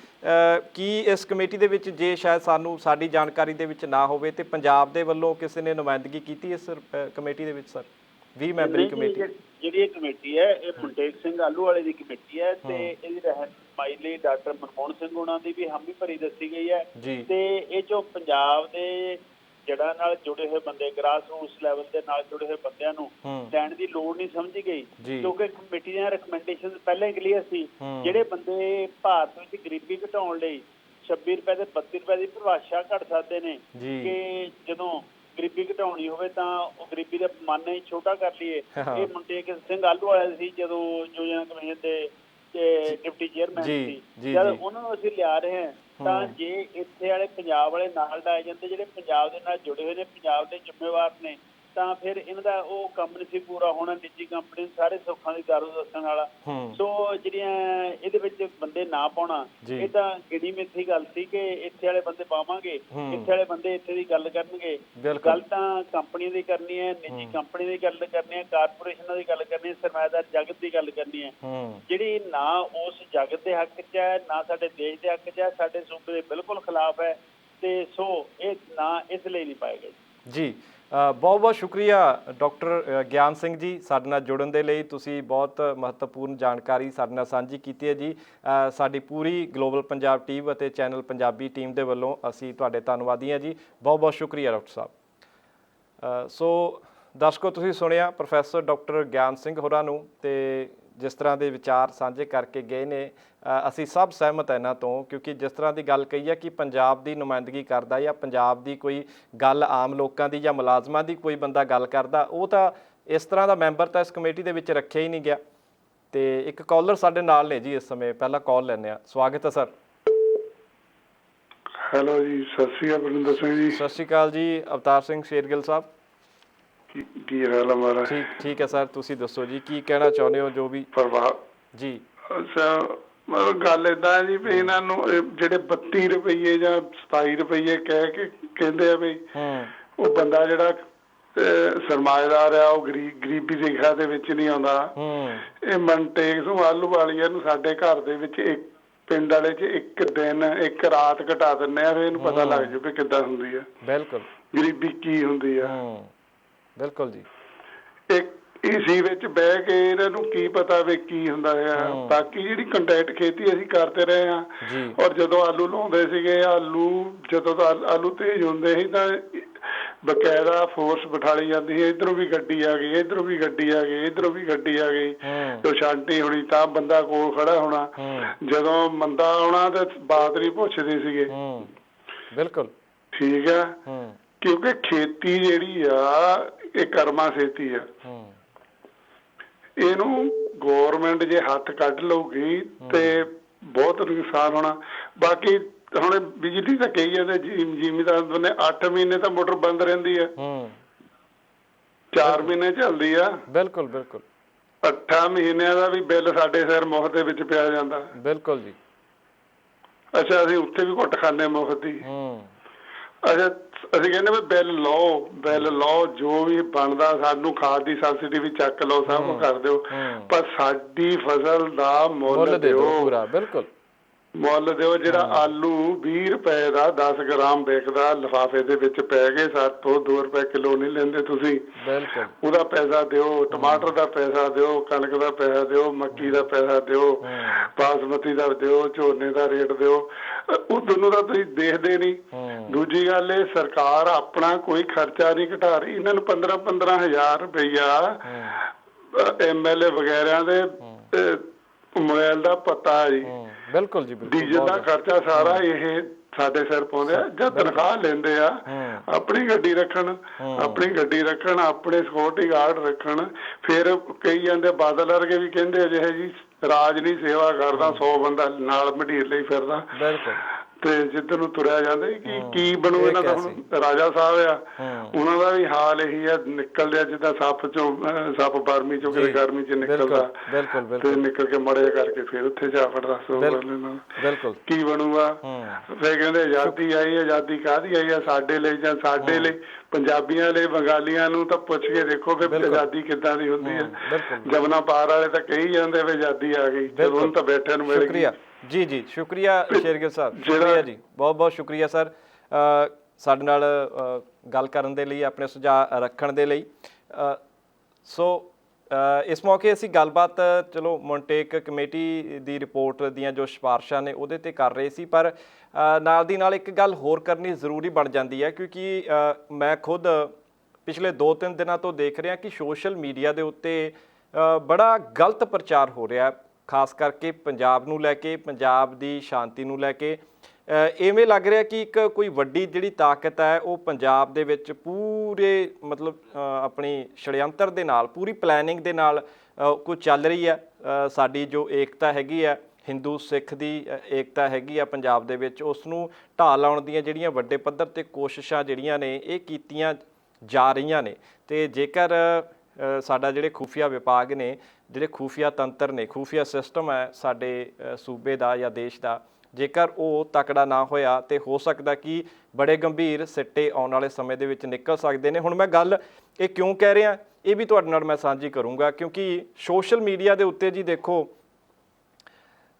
Speaker 1: ਕੀ ਇਸ ਕਮੇਟੀ ਦੇ ਵਿੱਚ ਜੇ ਸ਼ਾਇਦ ਸਾਡੀ ਜਾਣਕਾਰੀ ਦੇ ਵਿੱਚ ਨਾ ਹੋਵੇ ਤੇ ਪੰਜਾਬ ਦੇ ਵੱਲੋਂ ਕਿਸੇ ਨੇ ਨੁਮਾਇੰਦਗੀ ਕੀਤੀ ਇਸ ਕਮੇਟੀ ਦੇ ਵਿੱਚ ਸਰ? 20 ਮੈਂਬਰੀ ਕਮੇਟੀ
Speaker 2: ਜਿਹੜੀ ਇਹ ਕਮੇਟੀ ਹੈ ਇਹ ਮਨਟੇਕ ਸਿੰਘ ਆਲੂਵਾਲੇ ਦੀ ਕਮੇਟੀ ਹੈ ਤੇ ਇਹਦੀ ਰਹਿਨੁਮਾਈ ਲਈ ਡਾਕਟਰ ਮਨਮੋਹਨ ਸਿੰਘ ਉਹਨਾਂ ਦੀ ਵੀ ਹਾਮੀ ਭਰੀ ਦੱਸੀ ਗਈ ਹੈ। ਤੇ ਇਹ ਜੋ ਪੰਜਾਬ ਦੇ ਜੜ੍ਹਾਂ ਨਾਲ ਜੁੜੇ ਹੋਏ ਬੰਦੇ, ਗ੍ਰਾਸ ਰੂਟਸ ਲੈਵਲ ਦੇ ਨਾਲ ਜੁੜੇ ਹੋਏ ਬੰਦਿਆਂ ਨੂੰ ਲੈਣ ਦੀ ਲੋੜ ਨਹੀਂ ਸਮਝੀ ਗਈ, ਕਿਉਂਕਿ ਕਮੇਟੀ ਦੀਆਂ ਰਿਕਮੈਂਡੇਸ਼ਨ ਪਹਿਲਾਂ ਹੀ ਕਲੀਅਰ ਸੀ। ਜਿਹੜੇ ਬੰਦੇ ਭਾਰਤ ਵਿੱਚ ਗਰੀਬੀ ਘਟਾਉਣ ਲਈ 26 ਰੁਪਏ ਤੇ 32 ਰੁਪਏ ਦੀ ਪਰਿਭਾਸ਼ਾ ਘੱਟ ਸਕਦੇ ਨੇ ਕਿ ਜਦੋਂ ਗਰੀਬੀ ਘਟਾਉਣੀ ਹੋਵੇ ਤਾਂ ਉਹ ਗਰੀਬੀ ਦਾ ਪੈਮਾਨਾ ਹੀ ਛੋਟਾ ਕਰ ਲਈਏ। ਇਹ ਮਨਟੇਕ ਸਿੰਘ ਆਲੂਵਾਲਾ ਸੀ ਜਦੋਂ ਯੋਜਨਾ ਕਮਿਸ਼ਨ ਦੇ ਡਿਪਟੀ ਚੇਅਰਮੈਨ ਸੀ, ਜਦ ਉਹਨਾਂ ਨੂੰ ਅਸੀਂ ਲਿਆ ਰਹੇ ਹਾਂ ਤਾਂ ਜੇ ਇੱਥੇ ਵਾਲੇ ਪੰਜਾਬ ਵਾਲੇ ਨਾਲ ਲਾਏ ਜਾਂਦੇ, ਜਿਹੜੇ ਪੰਜਾਬ ਦੇ ਨਾਲ ਜੁੜੇ ਹੋਏ ਨੇ, ਪੰਜਾਬ ਦੇ ਜ਼ਿੰਮੇਵਾਰ ਨੇ, ਤਾਂ ਫਿਰ ਇਹਨਾਂ ਦਾ ਉਹ ਕੰਮ ਨਹੀਂ ਸੀ ਪੂਰਾ ਹੋਣਾ। ਨਿੱਜੀ ਕੰਪਨੀ ਸਾਰੇ ਸੁੱਖਾਂ ਦੀ ਦਾਰੂ ਦੱਸਣ ਵਾਲਾ। ਸੋ ਜਿਹੜੀਆਂ ਇਹਦੇ ਵਿੱਚ ਬੰਦੇ ਨਾ ਪਾਉਣਾ ਇਹ ਤਾਂ ਗਿਣੀ ਮਿੱਥੀ ਗੱਲ ਸੀ ਕਿ ਇੱਥੇ ਵਾਲੇ ਬੰਦੇ ਪਾਵਾਂਗੇ, ਇੱਥੇ ਵਾਲੇ ਬੰਦੇ ਇੱਥੇ ਦੀ ਗੱਲ ਕਰਨਗੇ। ਗੱਲ ਤਾਂ ਕੰਪਨੀਆਂ ਦੀ ਕਰਨੀ ਹੈ, ਨਿੱਜੀ ਕੰਪਨੀ ਦੀ ਗੱਲ ਕਰਨੀ ਹੈ, ਕਾਰਪੋਰੇਸ਼ਨਾਂ ਦੀ ਗੱਲ ਕਰਨੀ ਹੈ, ਸਰਮਾਏਦਾਰ ਜਗਤ ਦੀ ਗੱਲ ਕਰਨੀ ਹੈ, ਜਿਹੜੀ ਨਾ ਉਸ ਜਗਤ ਦੇ ਹੱਕ 'ਚ ਹੈ, ਨਾ ਸਾਡੇ ਦੇਸ਼ ਦੇ ਹੱਕ 'ਚ ਹੈ, ਸਾਡੇ ਸੂਬੇ ਦੇ ਬਿਲਕੁਲ ਖਿਲਾਫ ਹੈ। ਤੇ ਸੋ ਇਹ ਨਾ ਇਸ ਲਈ ਨਹੀਂ ਪਾਏਗਾ ਜੀ।
Speaker 1: ਬਹੁਤ ਬਹੁਤ ਸ਼ੁਕਰੀਆ ਡਾਕਟਰ ਗਿਆਨ ਸਿੰਘ ਜੀ, ਸਾਡੇ ਨਾਲ ਜੁੜਨ ਦੇ ਲਈ। ਤੁਸੀਂ ਬਹੁਤ ਮਹੱਤਵਪੂਰਨ ਜਾਣਕਾਰੀ ਸਾਡੇ ਨਾਲ ਸਾਂਝੀ ਕੀਤੀ ਹੈ ਜੀ। ਸਾਡੀ ਪੂਰੀ ਗਲੋਬਲ ਪੰਜਾਬ ਟੀਮ ਅਤੇ ਚੈਨਲ ਪੰਜਾਬੀ ਟੀਮ ਦੇ ਵੱਲੋਂ ਅਸੀਂ ਤੁਹਾਡੇ ਧੰਨਵਾਦੀ ਹਾਂ ਜੀ। ਬਹੁਤ ਬਹੁਤ ਸ਼ੁਕਰੀਆ ਡਾਕਟਰ ਸਾਹਿਬ। ਸੋ ਦਰਸ਼ਕੋ ਤੁਸੀਂ ਸੁਣਿਆ ਪ੍ਰੋਫੈਸਰ ਡਾਕਟਰ ਗਿਆਨ ਸਿੰਘ ਹੋਰਾਂ ਨੂੰ ਤੇ ਜਿਸ ਤਰ੍ਹਾਂ ਦੇ ਵਿਚਾਰ ਸਾਂਝੇ ਕਰਕੇ ਗਏ ਨੇ ਅਸੀਂ ਸਭ ਸਹਿਮਤ ਇਹਨਾਂ ਤੋਂ, ਕਿਉਂਕਿ ਜਿਸ ਤਰ੍ਹਾਂ ਦੀ ਗੱਲ ਕਹੀ ਹੈ ਕਿ ਪੰਜਾਬ ਦੀ ਨੁਮਾਇੰਦਗੀ ਕਰਦਾ ਜਾਂ ਪੰਜਾਬ ਦੀ ਕੋਈ ਗੱਲ ਆਮ ਲੋਕਾਂ ਦੀ ਜਾਂ ਮੁਲਾਜ਼ਮਾਂ ਦੀ ਕੋਈ ਬੰਦਾ ਗੱਲ ਕਰਦਾ, ਉਹ ਤਾਂ ਇਸ ਤਰ੍ਹਾਂ ਦਾ ਮੈਂਬਰ ਤਾਂ ਇਸ ਕਮੇਟੀ ਦੇ ਵਿੱਚ ਰੱਖਿਆ ਹੀ ਨਹੀਂ ਗਿਆ। ਤੇ ਇੱਕ ਕਾਲਰ ਸਾਡੇ ਨਾਲ ਨੇ ਜੀ ਇਸ ਸਮੇਂ, ਪਹਿਲਾਂ ਕਾਲ ਲੈਂਦੇ ਆ। ਸਵਾਗਤ ਹੈ ਸਰ।
Speaker 3: ਹੈਲੋ ਜੀ, ਸਤਿ ਸ਼੍ਰੀ ਅਕਾਲ ਬਰਿੰਦਰ ਸਿੰਘ ਜੀ।
Speaker 1: ਸਤਿ ਸ਼੍ਰੀ ਅਕਾਲ ਜੀ ਅਵਤਾਰ ਸਿੰਘ ਸ਼ੇਰਗਿੱਲ ਸਾਹਿਬ।
Speaker 3: ਕੀ ਹਾਲ ਹੈ ਮਾਰਾ?
Speaker 1: ਠੀਕ ਹੈ ਸਰ, ਤੁਸੀਂ ਦੱਸੋ ਜੀ ਕੀ ਕਹਿਣਾ ਚਾਹੁੰਦੇ ਹੋ? ਜੋ ਵੀ
Speaker 3: ਪ੍ਰਭਾਵ
Speaker 1: ਜੀ।
Speaker 3: ਅੱਛਾ, ਮਤਲਬ ਗੱਲ ਏਦਾਂ ਜੀ ਵੀ ਇਹਨਾਂ ਨੂੰ ਜਿਹੜੇ 32 ਰੁਪਏ ਜਾਂ 27 ਰੁਪਏ ਕਹਿ ਕੇ ਕਹਿੰਦੇ ਆ ਵੀ ਉਹ ਬੰਦਾ ਜਿਹੜਾ ਸਰਮਾਏਦਾਰ ਆ ਉਹ ਗਰੀਬੀ ਰੇਖਾ ਦੇ ਵਿੱਚ ਨਹੀਂ ਆਉਂਦਾ। ਇਹ ਮਨਟੇਕ ਤੋਂ ਆਲੂ ਵਾਲੀਆਂ ਨੂੰ ਸਾਡੇ ਘਰ ਦੇ ਵਿੱਚ ਇੱਕ ਪਿੰਡ ਵਾਲੇ 'ਚ ਇੱਕ ਦਿਨ ਇੱਕ ਰਾਤ ਘਟਾ ਦਿੰਦੇ ਆ, ਫਿਰ ਇਹਨੂੰ ਪਤਾ ਲੱਗ ਜੂ ਵੀ ਕਿੱਦਾਂ ਹੁੰਦੀ ਆ
Speaker 1: ਬਿਲਕੁਲ
Speaker 3: ਗਰੀਬੀ ਕੀ ਹੁੰਦੀ ਆ।
Speaker 1: ਬਿਲਕੁਲ ਜੀ।
Speaker 3: ਇਸੀ ਵਿੱਚ ਬਹਿ ਕੇ ਇਹਨਾਂ ਨੂੰ ਕੀ ਪਤਾ ਵੀ ਕੀ ਹੁੰਦਾ ਹੈ। ਬਾਕੀ ਜਿਹੜੀ ਕੰਟੈਕਟ ਖੇਤੀ ਅਸੀਂ ਕਰਦੇ ਰਹੇ ਹਾਂ, ਔਰ ਜਦੋਂ ਆਲੂ ਲਾਉਂਦੇ ਸੀਗੇ, ਜਦੋਂ ਆਲੂ ਤੇਜ਼ ਹੁੰਦੇ ਸੀ ਤਾਂ ਬਕਾਇਦਾ ਫੋਰਸ ਬਿਠਾਲੀ ਜਾਂਦੀ ਸੀ, ਇੱਧਰੋਂ ਵੀ ਗੱਡੀ ਆ ਗਈ, ਇੱਧਰੋਂ ਵੀ ਗੱਡੀ ਆ ਗਈ, ਇੱਧਰੋਂ ਵੀ ਗੱਡੀ ਆ ਗਈ, ਤੇ ਛਾਂਟੀ ਹੋਣੀ ਤਾਂ ਬੰਦਾ ਕੋਲ ਖੜਾ ਹੋਣਾ। ਜਦੋਂ ਮੰਦਾ ਆਉਣਾ ਤੇ ਬਾਤ ਨਹੀਂ ਪੁੱਛਦੇ ਸੀਗੇ।
Speaker 1: ਬਿਲਕੁਲ ਠੀਕ
Speaker 3: ਆ, ਕਿਉਂਕਿ ਖੇਤੀ ਜਿਹੜੀ ਆ ਇਹ ਕਰਮਾ ਖੇਤੀ ਆ। ਇਹਨੂੰ ਗੌਰਮੈਂਟ ਜੇ ਹੱਥ ਕੱਢ ਲਊਗੀ ਤੇ ਬਹੁਤ ਨੁਕਸਾਨ ਹੋਣਾ। ਬਾਕੀ ਹੁਣ ਬਿਜਲੀ ਤਾਂ ਕਹੀ ਜਾਂਦੇ ਜ਼ਿਮੀਦਾਰ ਨੇ 8 ਮਹੀਨੇ ਤਾਂ ਮੋਟਰ ਬੰਦ ਰਹਿੰਦੀ ਆ, 4 ਮਹੀਨੇ ਚੱਲਦੀ ਆ।
Speaker 1: ਬਿਲਕੁਲ ਬਿਲਕੁਲ
Speaker 3: 8 ਮਹੀਨਿਆਂ ਦਾ ਵੀ ਬਿੱਲ ਸਾਡੇ ਸਿਰ ਮੁਫਤ ਦੇ ਵਿੱਚ ਪਿਆ ਜਾਂਦਾ।
Speaker 1: ਬਿਲਕੁਲ ਜੀ।
Speaker 3: ਅੱਛਾ, ਅਸੀਂ ਉੱਥੇ ਵੀ ਘੁੱਟ ਖਾਂਦੇ ਮੁਫਤ ਦੀ। ਅੱਛਾ, ਅਸੀਂ ਕਹਿੰਦੇ ਵੀ ਬਿੱਲ ਲਓ, ਜੋ ਵੀ ਬਣਦਾ ਸਾਨੂੰ ਖਾਦ ਦੀ ਸਬਸਿਡੀ ਵੀ ਚੱਕ ਲਓ, ਸਭ ਕੁਝ ਕਰ ਦਿਓ, ਪਰ ਸਾਡੀ ਫਸਲ ਦਾ ਮੁੱਲ ਦਿਓ ਪੂਰਾ। ਬਿਲਕੁਲ ਮੁੱਲ ਦਿਓ। ਜਿਹੜਾ ਆਲੂ 20 ਰੁਪਏ ਦਾ 10 ਗ੍ਰਾਮ ਵਿਕਦਾ ਲਿਫਾਫੇ ਦੇ ਵਿੱਚ ਪੈ ਗਏ, ਸਾਤੋਂ 2 ਰੁਪਏ ਕਿਲੋ ਨਹੀਂ ਲੈਂਦੇ ਤੁਸੀਂ। ਬਿਲਕੁਲ ਉਹਦਾ ਪੈਸਾ ਦਿਓ, ਟਮਾਟਰ ਦਾ ਪੈਸਾ ਦਿਓ, ਕਣਕ ਦਾ ਪੈਸਾ ਦਿਓ, ਮੱਕੀ ਦਾ ਪੈਸਾ ਦਿਓ, ਬਾਸਮਤੀ ਦਾ ਦਿਓ, ਝੋਨੇ ਦਾ ਰੇਟ ਦਿਓ। ਉਹ ਦੋਨੋਂ ਦਾ ਤੁਸੀਂ ਦੇਖਦੇ ਨਹੀਂ। ਦੂਜੀ ਗੱਲ, ਇਹ ਸਰਕਾਰ ਆਪਣਾ ਕੋਈ ਖਰਚਾ ਨਹੀਂ ਘਟਾ ਰਹੀ। ਇਹਨਾਂ ਨੂੰ 15,000 ਰੁਪਇਆ MLA ਵਗੈਰਾ ਦੇ ਮੋਬਾਈਲ ਦਾ ਪਤਾ ਜੀ। ਬਿਲਕੁਲ ਜੀ। ਡੀਜ਼ਲ ਦਾ ਖਰਚਾ ਸਾਰਾ ਇਹ ਸਾਡੇ ਸਿਰ ਪਾਉਂਦੇ ਆ। ਜਦ ਤਨਖਾਹ ਲੈਂਦੇ ਆ, ਆਪਣੀ ਗੱਡੀ ਰੱਖਣ, ਆਪਣੇ ਸਿਕਿਉਰਿਟੀ ਗਾਰਡ ਰੱਖਣ। ਫਿਰ ਕਈ ਜਾਂਦੇ ਬਾਦਲ ਵਰਗੇ ਵੀ ਕਹਿੰਦੇ ਅਜਿਹੇ ਜੀ ਰਾਜ ਨਹੀਂ ਸੇਵਾ ਕਰਦਾ, 100 ਬੰਦਾ ਨਾਲ ਮਢੀਰ ਲਈ ਫਿਰਦਾ। ਤੇ ਜਿੱਧਰ ਨੂੰ ਤੁਰਿਆ ਜਾਂਦੇ ਕੀ ਬਣੂ ਇਹਨਾਂ ਦਾ। ਹੁਣ ਰਾਜਾ ਸਾਹਿਬ ਆ, ਉਹਨਾਂ ਦਾ ਵੀ ਹਾਲ ਇਹੀ ਆ, ਨਿਕਲਦੇ ਜਿੱਦਾਂ ਸੱਪ ਬਰਮੀ ਚੋਂ ਕਿਤੇ ਗਰਮੀ ਚ ਨਿਕਲਦਾ ਤੇ ਨਿਕਲ ਕੇ ਮੜੇ ਕਰਕੇ ਫਿਰ ਉੱਥੇ ਜਾ ਫੜਦਾ। ਬਿਲਕੁਲ ਕੀ ਬਣੂਗਾ। ਫਿਰ ਕਹਿੰਦੇ ਆਜ਼ਾਦੀ ਆਈ, ਆਜ਼ਾਦੀ ਕਾਹਦੀ ਆਈ ਆ? ਸਾਡੇ ਲਈ ਜਾਂ ਸਾਡੇ ਲਈ, ਪੰਜਾਬੀਆਂ ਲਈ, ਬੰਗਾਲੀਆਂ ਨੂੰ ਤਾਂ ਪੁੱਛ ਕੇ ਦੇਖੋ ਵੀ ਆਜ਼ਾਦੀ ਕਿੱਦਾਂ ਦੀ ਹੁੰਦੀ ਹੈ। ਜਮਨਾ ਪਾਰ ਵਾਲੇ ਤਾਂ ਕਹੀ ਜਾਂਦੇ ਵੀ ਆਜ਼ਾਦੀ ਆ ਗਈ, ਜਦੋਂ ਹੁਣ ਤਾਂ ਬੈਠਿਆਂ ਨੂੰ ਮਿਲ ਗਈ। ਜੀ ਜੀ, ਸ਼ੁਕਰੀਆ ਸ਼ੇਰਗਿੱਲ ਸਾਹਿਬ, ਸ਼ੁਕਰੀਆ ਜੀ, ਬਹੁਤ ਬਹੁਤ ਸ਼ੁਕਰੀਆ ਸਰ ਸਾਡੇ ਨਾਲ ਗੱਲ ਕਰਨ ਦੇ ਲਈ, ਆਪਣੇ ਸੁਝਾਅ ਰੱਖਣ ਦੇ ਲਈ। ਸੋ ਇਸ ਮੌਕੇ ਅਸੀਂ ਗੱਲਬਾਤ ਚਲੋ ਮੌਂਟੇਕ ਕਮੇਟੀ ਦੀ ਰਿਪੋਰਟ ਦੀਆਂ ਜੋ ਸਿਫਾਰਸ਼ਾਂ ਨੇ ਉਹਦੇ 'ਤੇ ਕਰ ਰਹੇ ਸੀ, ਪਰ ਨਾਲ ਦੀ ਨਾਲ ਇੱਕ ਗੱਲ ਹੋਰ ਕਰਨੀ ਜ਼ਰੂਰੀ ਬਣ ਜਾਂਦੀ ਹੈ, ਕਿਉਂਕਿ ਮੈਂ ਖੁਦ ਪਿਛਲੇ 2-3 ਦਿਨਾਂ ਤੋਂ ਦੇਖ ਰਿਹਾ ਕਿ ਸੋਸ਼ਲ ਮੀਡੀਆ ਦੇ ਉੱਤੇ ਬੜਾ ਗਲਤ ਪ੍ਰਚਾਰ ਹੋ ਰਿਹਾ, ਖਾਸ ਕਰਕੇ ਪੰਜਾਬ ਨੂੰ ਲੈ ਕੇ, ਪੰਜਾਬ ਦੀ ਸ਼ਾਂਤੀ ਨੂੰ ਲੈ ਕੇ। ਇਵੇਂ ਲੱਗ ਰਿਹਾ ਕਿ ਇੱਕ ਕੋਈ ਵੱਡੀ ਜਿਹੜੀ ਤਾਕਤ ਹੈ ਉਹ ਪੰਜਾਬ ਦੇ ਵਿੱਚ ਪੂਰੇ ਮਤਲਬ ਆਪਣੀ ਛੜਯੰਤਰ ਦੇ ਨਾਲ, ਪੂਰੀ ਪਲੈਨਿੰਗ ਦੇ ਨਾਲ ਕੋਈ ਚੱਲ ਰਹੀ ਹੈ। ਸਾਡੀ ਜੋ ਏਕਤਾ ਹੈਗੀ ਹੈ, ਹਿੰਦੂ ਸਿੱਖ ਦੀ ਏਕਤਾ ਹੈਗੀ ਆ ਪੰਜਾਬ ਦੇ ਵਿੱਚ, ਉਸ ਨੂੰ ਢਾਹ ਲਾਉਣ ਦੀਆਂ ਜਿਹੜੀਆਂ ਵੱਡੇ ਪੱਧਰ 'ਤੇ ਕੋਸ਼ਿਸ਼ਾਂ ਜਿਹੜੀਆਂ ਨੇ ਇਹ ਕੀਤੀਆਂ ਜਾ ਰਹੀਆਂ ਨੇ। ਅਤੇ ਜੇਕਰ ਸਾਡਾ ਜਿਹੜੇ ਖੂਫੀਆ ਵਿਭਾਗ ਨੇ, ਜਿਹੜੇ ਖੂਫੀਆ ਤੰਤਰ ਨੇ, ਖੂਫੀਆ ਸਿਸਟਮ ਹੈ ਸਾਡੇ ਸੂਬੇ ਦਾ ਜਾਂ ਦੇਸ਼ ਦਾ, ਜੇਕਰ ਉਹ ਤਕੜਾ ਨਾ ਹੋਇਆ ਤੇ ਹੋ ਸਕਦਾ ਕਿ ਬੜੇ ਗੰਭੀਰ ਸਿੱਟੇ ਆਉਣ ਵਾਲੇ ਸਮੇਂ ਦੇ ਵਿੱਚ ਨਿਕਲ ਸਕਦੇ ਨੇ। ਹੁਣ ਮੈਂ ਗੱਲ ਇਹ ਕਿਉਂ ਕਹਿ ਰਿਹਾ ਇਹ ਵੀ ਤੁਹਾਡੇ ਨਾਲ ਮੈਂ ਸਾਂਝੀ ਕਰੂੰਗਾ, ਕਿਉਂਕਿ ਸੋਸ਼ਲ ਮੀਡੀਆ ਦੇ ਉੱਤੇ ਜੀ ਦੇਖੋ,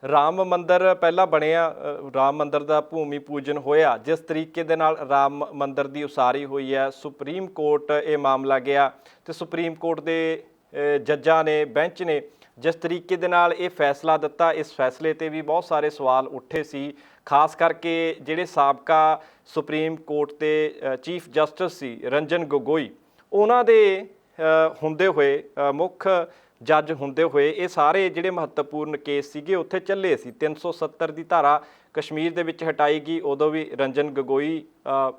Speaker 3: ਰਾਮ ਮੰਦਰ ਪਹਿਲਾਂ ਬਣਿਆ, ਰਾਮ ਮੰਦਰ ਦਾ ਭੂਮੀ ਪੂਜਨ ਹੋਇਆ, ਜਿਸ ਤਰੀਕੇ ਦੇ ਨਾਲ ਰਾਮ ਮੰਦਰ ਦੀ ਉਸਾਰੀ ਹੋਈ ਹੈ, ਸੁਪਰੀਮ ਕੋਰਟ ਇਹ ਮਾਮਲਾ ਗਿਆ ਅਤੇ ਸੁਪਰੀਮ ਕੋਰਟ ਦੇ ਜੱਜਾਂ ਨੇ, ਬੈਂਚ ਨੇ ਜਿਸ ਤਰੀਕੇ ਦੇ ਨਾਲ ਇਹ ਫੈਸਲਾ ਦਿੱਤਾ, ਇਸ ਫੈਸਲੇ 'ਤੇ ਵੀ ਬਹੁਤ ਸਾਰੇ ਸਵਾਲ ਉੱਠੇ ਸੀ। ਖਾਸ ਕਰਕੇ ਜਿਹੜੇ ਸਾਬਕਾ ਸੁਪਰੀਮ ਕੋਰਟ ਦੇ ਚੀਫ ਜਸਟਿਸ ਸੀ ਰੰਜਨ ਗੋਗੋਈ, ਉਹਨਾਂ ਦੇ
Speaker 1: ਹੁੰਦੇ ਹੋਏ ਮੁੱਖ ਜੱਜ ਹੁੰਦੇ ਹੋਏ ਇਹ ਸਾਰੇ ਜਿਹੜੇ ਮਹੱਤਵਪੂਰਨ ਕੇਸ ਸੀਗੇ ਉੱਥੇ ਚੱਲੇ ਸੀ। 370 ਦੀ ਧਾਰਾ ਕਸ਼ਮੀਰ ਦੇ ਵਿੱਚ ਹਟਾਈ ਗਈ, ਉਦੋਂ ਵੀ ਰੰਜਨ ਗਗੋਈ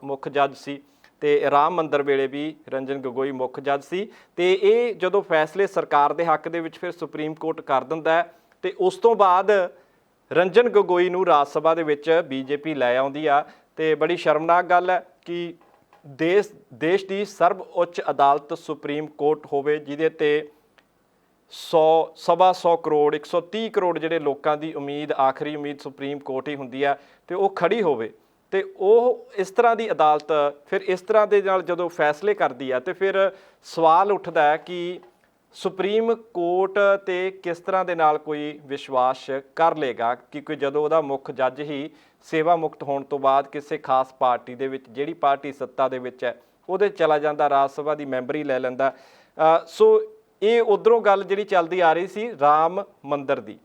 Speaker 1: ਮੁੱਖ ਜੱਜ ਸੀ ਤੇ ਰਾਮ ਮੰਦਰ ਵੇਲੇ ਵੀ ਰੰਜਨ ਗਗੋਈ ਮੁੱਖ ਜੱਜ ਸੀ। ਤੇ ਇਹ ਜਦੋਂ ਫੈਸਲੇ ਸਰਕਾਰ ਦੇ ਹੱਕ ਦੇ ਵਿੱਚ ਫਿਰ ਸੁਪਰੀਮ ਕੋਰਟ ਕਰ ਦਿੰਦਾ ਹੈ ਤੇ ਉਸ ਤੋਂ ਬਾਅਦ ਰੰਜਨ ਗਗੋਈ ਨੂੰ ਰਾਜ ਸਭਾ ਦੇ ਵਿੱਚ ਬੀਜੇਪੀ ਲੈ ਆਉਂਦੀ ਆ। ਤੇ ਬੜੀ ਸ਼ਰਮਨਾਕ ਗੱਲ ਹੈ ਕਿ ਦੇਸ਼ ਦੀ ਸਰਬ ਉੱਚ ਅਦਾਲਤ ਸੁਪਰੀਮ ਕੋਰਟ ਹੋਵੇ, ਜਿਹਦੇ ਤੇ 100 ਕਰੋੜ 130 ਕਰੋੜ ਜਿਹੜੇ ਲੋਕਾਂ ਦੀ ਉਮੀਦ, ਆਖਰੀ ਉਮੀਦ ਸੁਪਰੀਮ ਕੋਰਟ ਹੀ ਹੁੰਦੀ ਆ, ਤੇ ਉਹ ਖੜੀ ਹੋਵੇ ਤੇ ਉਹ ਇਸ ਤਰ੍ਹਾਂ ਦੀ ਅਦਾਲਤ ਫਿਰ ਇਸ ਤਰ੍ਹਾਂ ਦੇ ਨਾਲ ਜਦੋਂ ਫੈਸਲੇ ਕਰਦੀ ਆ ਤੇ ਫਿਰ ਸਵਾਲ ਉੱਠਦਾ ਹੈ ਕਿ ਸੁਪਰੀਮ ਕੋਰਟ ਤੇ ਕਿਸ ਤਰ੍ਹਾਂ ਦੇ ਨਾਲ ਕੋਈ ਵਿਸ਼ਵਾਸ ਕਰ ਲੇਗਾ, ਕਿਉਂਕਿ ਜਦੋਂ ਉਹਦਾ ਮੁੱਖ ਜੱਜ ਹੀ ਸੇਵਾ ਮੁਕਤ ਹੋਣ ਤੋਂ ਬਾਅਦ ਕਿਸੇ ਖਾਸ ਪਾਰਟੀ ਦੇ ਵਿੱਚ, ਜਿਹੜੀ ਪਾਰਟੀ ਸੱਤਾ ਦੇ ਵਿੱਚ ਹੈ, ਉਹਦੇ ਚਲਾ ਜਾਂਦਾ, ਰਾਜ ਸਭਾ ਦੀ ਮੈਂਬਰੀ ਲੈ ਲੈਂਦਾ। ਸੋ ਇਹ ਉਧਰੋਂ ਗੱਲ ਜਿਹੜੀ ਚੱਲਦੀ ਆ ਰਹੀ ਸੀ ਰਾਮ ਮੰਦਰ ਦੀ,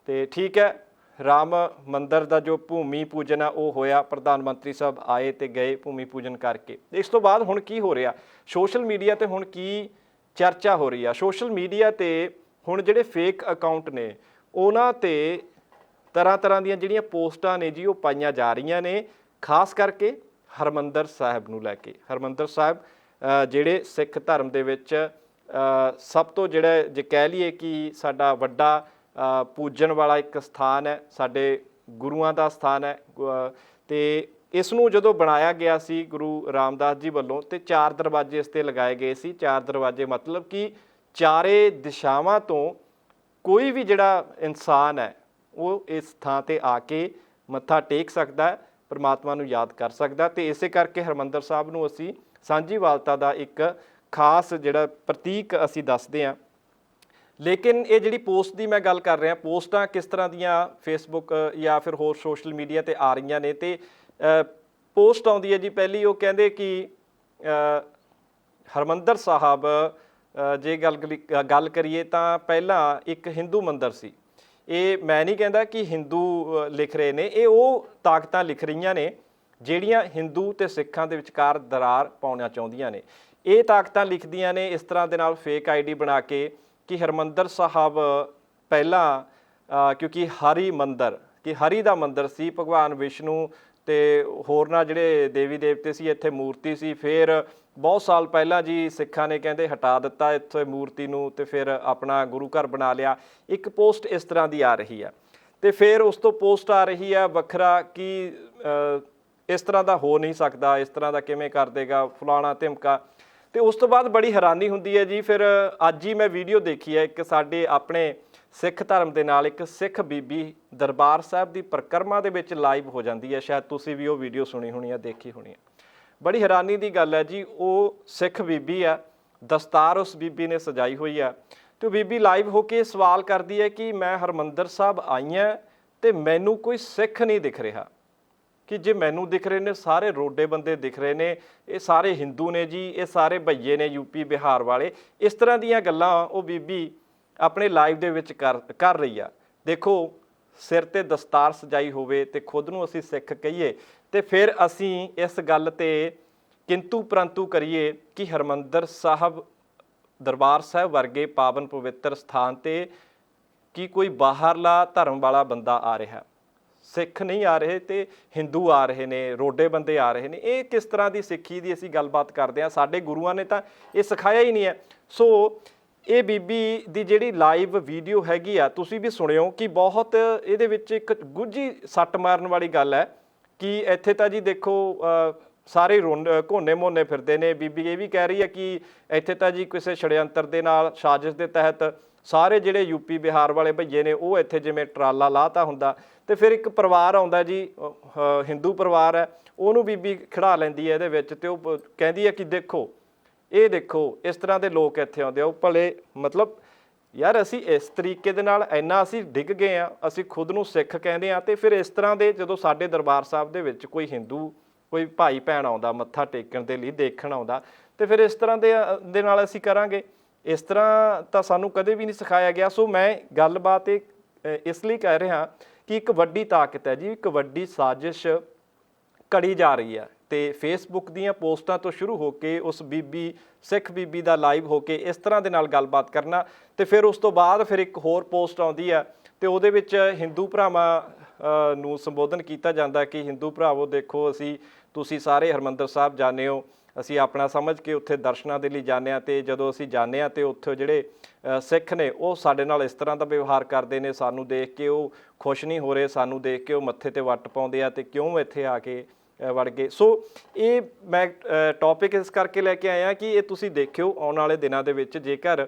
Speaker 1: ਤੇ ਠੀਕ ਹੈ, ਰਾਮ ਮੰਦਰ ਦਾ ਜੋ ਭੂਮੀ ਪੂਜਨ ਆ ਉਹ ਹੋਇਆ, ਪ੍ਰਧਾਨ ਮੰਤਰੀ ਸਾਹਿਬ ਆਏ ਤੇ ਗਏ ਭੂਮੀ ਪੂਜਨ ਕਰਕੇ। ਇਸ ਤੋਂ ਬਾਅਦ ਹੁਣ ਕੀ ਹੋ ਰਿਹਾ ਸੋਸ਼ਲ ਮੀਡੀਆ ਤੇ, ਹੁਣ ਕੀ ਚਰਚਾ ਹੋ ਰਹੀ ਆ ਸੋਸ਼ਲ ਮੀਡੀਆ ਤੇ? ਹੁਣ ਜਿਹੜੇ ਫੇਕ ਅਕਾਊਂਟ ਨੇ ਉਹਨਾਂ ਤੇ ਤਰ੍ਹਾਂ ਦੀਆਂ ਜਿਹੜੀਆਂ ਪੋਸਟਾਂ ਨੇ ਜੀ ਉਹ ਪਾਈਆਂ ਜਾ ਰਹੀਆਂ ਨੇ, ਖਾਸ ਕਰਕੇ ਹਰਮੰਦਰ ਸਾਹਿਬ ਨੂੰ ਲੈ ਕੇ। ਹਰਮੰਦਰ ਸਾਹਿਬ ਜਿਹੜੇ ਸਿੱਖ ਧਰਮ ਦੇ ਵਿੱਚ ਸਭ ਤੋਂ ਜਿਹੜਾ ਜੇ ਕਹਿ ਲਈਏ ਕਿ ਸਾਡਾ ਵੱਡਾ ਪੂਜਣ ਵਾਲਾ ਇੱਕ ਸਥਾਨ ਹੈ, ਸਾਡੇ ਗੁਰੂਆਂ ਦਾ ਸਥਾਨ ਹੈ। ਤੇ ਇਸ ਨੂੰ ਜਦੋਂ ਬਣਾਇਆ ਗਿਆ ਸੀ ਗੁਰੂ ਰਾਮਦਾਸ ਜੀ ਵੱਲੋਂ ਤੇ 4 ਦਰਵਾਜ਼ੇ ਇਸ ਤੇ ਲਗਾਏ ਗਏ ਸੀ। 4 ਦਰਵਾਜ਼ੇ ਮਤਲਬ ਕਿ ਚਾਰੇ ਦਿਸ਼ਾਵਾਂ ਤੋਂ ਕੋਈ ਵੀ ਜਿਹੜਾ ਇਨਸਾਨ ਹੈ ਉਹ ਇਸ ਥਾਂ ਤੇ ਆ ਕੇ ਮੱਥਾ ਟੇਕ ਸਕਦਾ, ਪਰਮਾਤਮਾ ਨੂੰ ਯਾਦ ਕਰ ਸਕਦਾ। ਤੇ ਇਸੇ ਕਰਕੇ ਹਰਮੰਦਰ ਸਾਹਿਬ ਨੂੰ ਅਸੀਂ ਸਾਂਝੀਵਾਲਤਾ ਦਾ ਇੱਕ ਖਾਸ ਜਿਹੜਾ ਪ੍ਰਤੀਕ ਅਸੀਂ ਦੱਸਦੇ ਹਾਂ। ਲੇਕਿਨ ਇਹ ਜਿਹੜੀ ਪੋਸਟ ਦੀ ਮੈਂ ਗੱਲ ਕਰ ਰਿਹਾ, ਪੋਸਟਾਂ ਕਿਸ ਤਰ੍ਹਾਂ ਦੀਆਂ ਫੇਸਬੁੱਕ ਜਾਂ ਫਿਰ ਹੋਰ ਸੋਸ਼ਲ ਮੀਡੀਆ ਤੇ ਆ ਰਹੀਆਂ ਨੇ। ਤੇ ਪੋਸਟ ਆਉਂਦੀ ਹੈ ਜੀ ਪਹਿਲੀ, ਉਹ ਕਹਿੰਦੇ ਕਿ ਹਰਮੰਦਰ ਸਾਹਿਬ ਜੇ ਗੱਲ ਕਰੀਏ ਤਾਂ ਪਹਿਲਾਂ ਇੱਕ ਹਿੰਦੂ ਮੰਦਰ ਸੀ। ਇਹ ਮੈਂ ਨਹੀਂ ਕਹਿੰਦਾ ਕਿ ਹਿੰਦੂ ਲਿਖ ਰਹੇ ਨੇ, ਇਹ ਉਹ ਤਾਕਤਾਂ ਲਿਖ ਰਹੀਆਂ ਨੇ ਜਿਹੜੀਆਂ ਹਿੰਦੂ ਤੇ ਸਿੱਖਾਂ ਦੇ ਵਿਚਕਾਰ ਦਰਾਰ ਪਾਉਣਾ ਚਾਹੁੰਦੀਆਂ ਨੇ। ਇਹ ਤਾਕਤਾਂ ਲਿਖਦੀਆਂ ਨੇ ਇਸ ਤਰ੍ਹਾਂ ਦੇ ਨਾਲ ਫੇਕ ਆਈਡੀ ਬਣਾ ਕੇ ਕਿ ਹਰਮੰਦਰ ਸਾਹਿਬ ਪਹਿਲਾਂ ਕਿਉਂਕਿ ਹਰੀ ਦਾ ਮੰਦਰ ਸੀ, ਭਗਵਾਨ ਵਿਸ਼ਨੂੰ ਤੇ ਹੋਰਨਾਂ ਜਿਹੜੇ ਦੇਵੀ ਦੇਵਤੇ ਸੀ ਇੱਥੇ ਮੂਰਤੀ ਸੀ। ਫਿਰ ਬਹੁਤ ਸਾਲ ਪਹਿਲਾਂ ਜੀ ਸਿੱਖਾਂ ਨੇ ਕਹਿੰਦੇ ਹਟਾ ਦਿੱਤਾ ਇੱਥੇ ਮੂਰਤੀ ਨੂੰ ਤੇ ਫਿਰ ਆਪਣਾ ਗੁਰੂ ਘਰ ਬਣਾ ਲਿਆ। ਇੱਕ ਪੋਸਟ ਇਸ ਤਰ੍ਹਾਂ ਦੀ ਆ ਰਹੀ ਆ ਤੇ ਫਿਰ ਉਸ ਤੋਂ ਪੋਸਟ ਆ ਰਹੀ ਆ ਵੱਖਰਾ ਕਿ ਇਸ ਤਰ੍ਹਾਂ ਦਾ ਹੋ ਨਹੀਂ ਸਕਦਾ, ਇਸ ਤਰ੍ਹਾਂ ਦਾ ਕਿਵੇਂ ਕਰ ਦੇਗਾ ਫਲਾਣਾ ਧਮਕਾ। ਤੇ ਉਸ ਤੋਂ ਬਾਅਦ ਬੜੀ ਹੈਰਾਨੀ ਹੁੰਦੀ ਹੈ ਜੀ। ਫਿਰ ਅੱਜ ਹੀ ਮੈਂ ਵੀਡੀਓ ਦੇਖੀ ਹੈ, ਇੱਕ ਸਾਡੇ ਆਪਣੇ ਸਿੱਖ ਧਰਮ ਦੇ ਨਾਲ ਇੱਕ ਸਿੱਖ ਬੀਬੀ ਦਰਬਾਰ ਸਾਹਿਬ ਦੀ ਪਰਿਕਰਮਾ ਦੇ ਵਿੱਚ ਲਾਈਵ ਹੋ ਜਾਂਦੀ ਹੈ। ਸ਼ਾਇਦ ਤੁਸੀਂ ਵੀ ਉਹ ਵੀਡੀਓ ਸੁਣੀ ਹੋਣੀ ਆ, ਦੇਖੀ ਹੋਣੀ ਆ। ਬੜੀ ਹੈਰਾਨੀ ਦੀ ਗੱਲ ਹੈ ਜੀ, ਉਹ ਸਿੱਖ ਬੀਬੀ ਆ, ਦਸਤਾਰ ਉਸ ਬੀਬੀ ਨੇ ਸਜਾਈ ਹੋਈ ਆ ਤੇ ਉਹ ਬੀਬੀ ਲਾਈਵ ਹੋ ਕੇ ਸਵਾਲ ਕਰਦੀ ਹੈ ਕਿ ਮੈਂ ਹਰਮੰਦਰ ਸਾਹਿਬ ਆਈ ਹਾਂ ਤੇ ਮੈਨੂੰ ਕੋਈ ਸਿੱਖ ਨਹੀਂ ਦਿਖ ਰਿਹਾ, ਕਿ ਜੇ ਮੈਨੂੰ ਦਿਖ ਰਹੇ ਨੇ ਸਾਰੇ ਰੋਡੇ ਬੰਦੇ ਦਿਖ ਰਹੇ ਨੇ, ਇਹ ਸਾਰੇ ਹਿੰਦੂ ਨੇ ਜੀ, ਇਹ ਸਾਰੇ ਭਈਏ ਨੇ ਯੂਪੀ ਬਿਹਾਰ ਵਾਲੇ। ਇਸ ਤਰ੍ਹਾਂ ਦੀਆਂ ਗੱਲਾਂ ਉਹ ਬੀਬੀ ਆਪਣੇ ਲਾਈਵ ਦੇ ਵਿੱਚ ਕਰ ਰਹੀ ਆ। ਦੇਖੋ, ਸਿਰ ਤੇ ਦਸਤਾਰ ਸਜਾਈ ਹੋਵੇ ਤੇ ਖੁਦ ਨੂੰ ਅਸੀਂ ਸਿੱਖ ਕਹੀਏ ਤੇ ਫਿਰ ਅਸੀਂ ਇਸ ਗੱਲ ਤੇ ਕਿੰਤੂ ਪ੍ਰੰਤੂ ਕਰੀਏ ਕਿ ਹਰਮੰਦਰ ਸਾਹਿਬ ਦਰਬਾਰ ਸਾਹਿਬ ਵਰਗੇ ਪਾਵਨ ਪਵਿੱਤਰ ਸਥਾਨ ਤੇ ਕੀ ਕੋਈ ਬਾਹਰਲਾ ਧਰਮ ਵਾਲਾ ਬੰਦਾ ਆ ਰਿਹਾ, ਸਿੱਖ ਨਹੀਂ ਆ ਰਹੇ ਤੇ ਹਿੰਦੂ ਆ ਰਹੇ ਨੇ, ਰੋਡੇ ਬੰਦੇ ਆ ਰਹੇ ਨੇ। ਇਹ ਕਿਸ ਤਰ੍ਹਾਂ ਦੀ ਸਿੱਖੀ ਦੀ ਅਸੀਂ ਗੱਲਬਾਤ ਕਰਦੇ ਹਾਂ? ਸਾਡੇ ਗੁਰੂਆਂ ਨੇ ਤਾਂ ਇਹ ਸਿਖਾਇਆ ਹੀ ਨਹੀਂ ਹੈ। ਸੋ ਇਹ ਬੀਬੀ ਦੀ ਜਿਹੜੀ ਲਾਈਵ ਵੀਡੀਓ ਹੈਗੀ ਆ, ਤੁਸੀਂ ਵੀ ਸੁਣਿਓ ਕਿ ਬਹੁਤ ਇਹਦੇ ਵਿੱਚ ਇੱਕ ਗੁੱਝੀ ਸੱਟ ਮਾਰਨ ਵਾਲੀ ਗੱਲ ਹੈ ਕਿ ਇੱਥੇ ਤਾਂ ਜੀ ਦੇਖੋ ਸਾਰੇ ਘੋਨੇ ਮੋਨੇ ਫਿਰਦੇ ਨੇ। ਬੀਬੀ ਇਹ ਵੀ ਕਹਿ ਰਹੀ ਹੈ ਕਿ ਇੱਥੇ ਤਾਂ ਜੀ ਕਿਸੇ ਛੜਯੰਤਰ ਦੇ ਨਾਲ ਸਾਜ਼ਿਸ਼ ਦੇ ਤਹਿਤ ਸਾਰੇ ਜਿਹੜੇ ਯੂਪੀ ਬਿਹਾਰ ਵਾਲੇ ਭਈਏ ਨੇ ਉਹ ਇੱਥੇ ਜਿਵੇਂ ਟਰਾਲਾ ਲਾਤਾ ਹੁੰਦਾ ਤੇ ਫਿਰ ਇੱਕ ਪਰਿਵਾਰ ਆਉਂਦਾ ਜੀ, ਹਿੰਦੂ ਪਰਿਵਾਰ ਹੈ, ਉਹਨੂੰ ਬੀਬੀ ਖੜਾ ਲੈਂਦੀ ਹੈ ਇਹਦੇ ਵਿੱਚ ਤੇ ਉਹ ਕਹਿੰਦੀ ਹੈ ਕਿ ਦੇਖੋ, ਇਹ ਦੇਖੋ ਇਸ ਤਰ੍ਹਾਂ ਦੇ ਲੋਕ ਇੱਥੇ ਆਉਂਦੇ ਆ। ਉਹ ਭਲੇ ਮਤਲਬ ਯਾਰ ਅਸੀਂ ਇਸ ਤਰੀਕੇ ਦੇ ਨਾਲ ਇੰਨਾ ਅਸੀਂ ਡਿੱਗ ਗਏ ਆ, ਅਸੀਂ ਖੁਦ ਨੂੰ ਸਿੱਖ ਕਹਿੰਦੇ ਆ ਤੇ ਫਿਰ ਇਸ ਤਰ੍ਹਾਂ ਦੇ ਜਦੋਂ ਸਾਡੇ ਦਰਬਾਰ ਸਾਹਿਬ ਦੇ ਵਿੱਚ ਕੋਈ ਹਿੰਦੂ ਕੋਈ ਭਾਈ ਭੈਣ ਆਉਂਦਾ ਮੱਥਾ ਟੇਕਣ ਦੇ ਲਈ, ਦੇਖਣ ਆਉਂਦਾ ਤੇ ਫਿਰ ਇਸ ਤਰ੍ਹਾਂ ਦੇ ਨਾਲ ਅਸੀਂ ਕਰਾਂਗੇ। ਇਸ ਤਰ੍ਹਾਂ ਤਾਂ ਸਾਨੂੰ ਕਦੇ ਵੀ ਨਹੀਂ ਸਿਖਾਇਆ ਗਿਆ। ਸੋ ਮੈਂ ਗੱਲਬਾਤ ਇਸ ਲਈ ਕਹਿ ਰਿਹਾ ਕਿ ਇੱਕ ਵੱਡੀ ਤਾਕਤ ਹੈ ਜੀ, ਇੱਕ ਵੱਡੀ ਸਾਜ਼ਿਸ਼ ਘੜੀ ਜਾ ਰਹੀ ਹੈ ਤੇ ਫੇਸਬੁੱਕ ਦੀਆਂ ਪੋਸਟਾਂ ਤੋਂ ਸ਼ੁਰੂ ਹੋ ਕੇ ਉਸ ਬੀਬੀ ਸਿੱਖ ਬੀਬੀ ਦਾ ਲਾਈਵ ਹੋ ਕੇ ਇਸ ਤਰ੍ਹਾਂ ਦੇ ਨਾਲ ਗੱਲਬਾਤ ਕਰਨਾ, ਤੇ ਫਿਰ ਉਸ ਤੋਂ ਬਾਅਦ ਫਿਰ ਇੱਕ ਹੋਰ ਪੋਸਟ ਆਉਂਦੀ ਆ ਤੇ ਉਹਦੇ ਵਿੱਚ ਹਿੰਦੂ ਭਰਾਵਾਂ ਨੂੰ ਸੰਬੋਧਨ ਕੀਤਾ ਜਾਂਦਾ ਕਿ ਹਿੰਦੂ ਭਰਾਵੋ ਦੇਖੋ, ਤੁਸੀਂ ਸਾਰੇ ਹਰਿਮੰਦਰ ਸਾਹਿਬ ਜਾਂਦੇ ਹੋ, ਅਸੀਂ ਆਪਣਾ ਸਮਝ ਕੇ ਉੱਥੇ ਦਰਸ਼ਨਾਂ ਦੇ ਲਈ ਜਾਂਦੇ ਹਾਂ, ਤੇ ਜਦੋਂ ਅਸੀਂ ਜਾਂਦੇ ਹਾਂ ਤੇ ਉੱਥੇ ਜਿਹੜੇ ਸਿੱਖ ਨੇ ਉਹ ਸਾਡੇ ਨਾਲ ਇਸ ਤਰ੍ਹਾਂ ਦਾ ਵਿਵਹਾਰ ਕਰਦੇ ਨੇ, ਸਾਨੂੰ ਦੇਖ ਕੇ ਉਹ ਖੁਸ਼ ਨਹੀਂ ਹੋ ਰਹੇ, ਸਾਨੂੰ ਦੇਖ ਕੇ ਉਹ ਮੱਥੇ ਤੇ ਵੱਟ ਪਾਉਂਦੇ ਆ ਤੇ ਕਿਉਂ ਇੱਥੇ ਆ ਕੇ ਵੜ ਗਏ। ਸੋ ਇਹ ਮੈਂ ਟੌਪਿਕ ਇਸ ਕਰਕੇ ਲੈ ਕੇ ਆਇਆ ਕਿ ਇਹ ਤੁਸੀਂ ਦੇਖਿਓ ਆਉਣ ਵਾਲੇ ਦਿਨਾਂ ਦੇ ਵਿੱਚ ਜੇਕਰ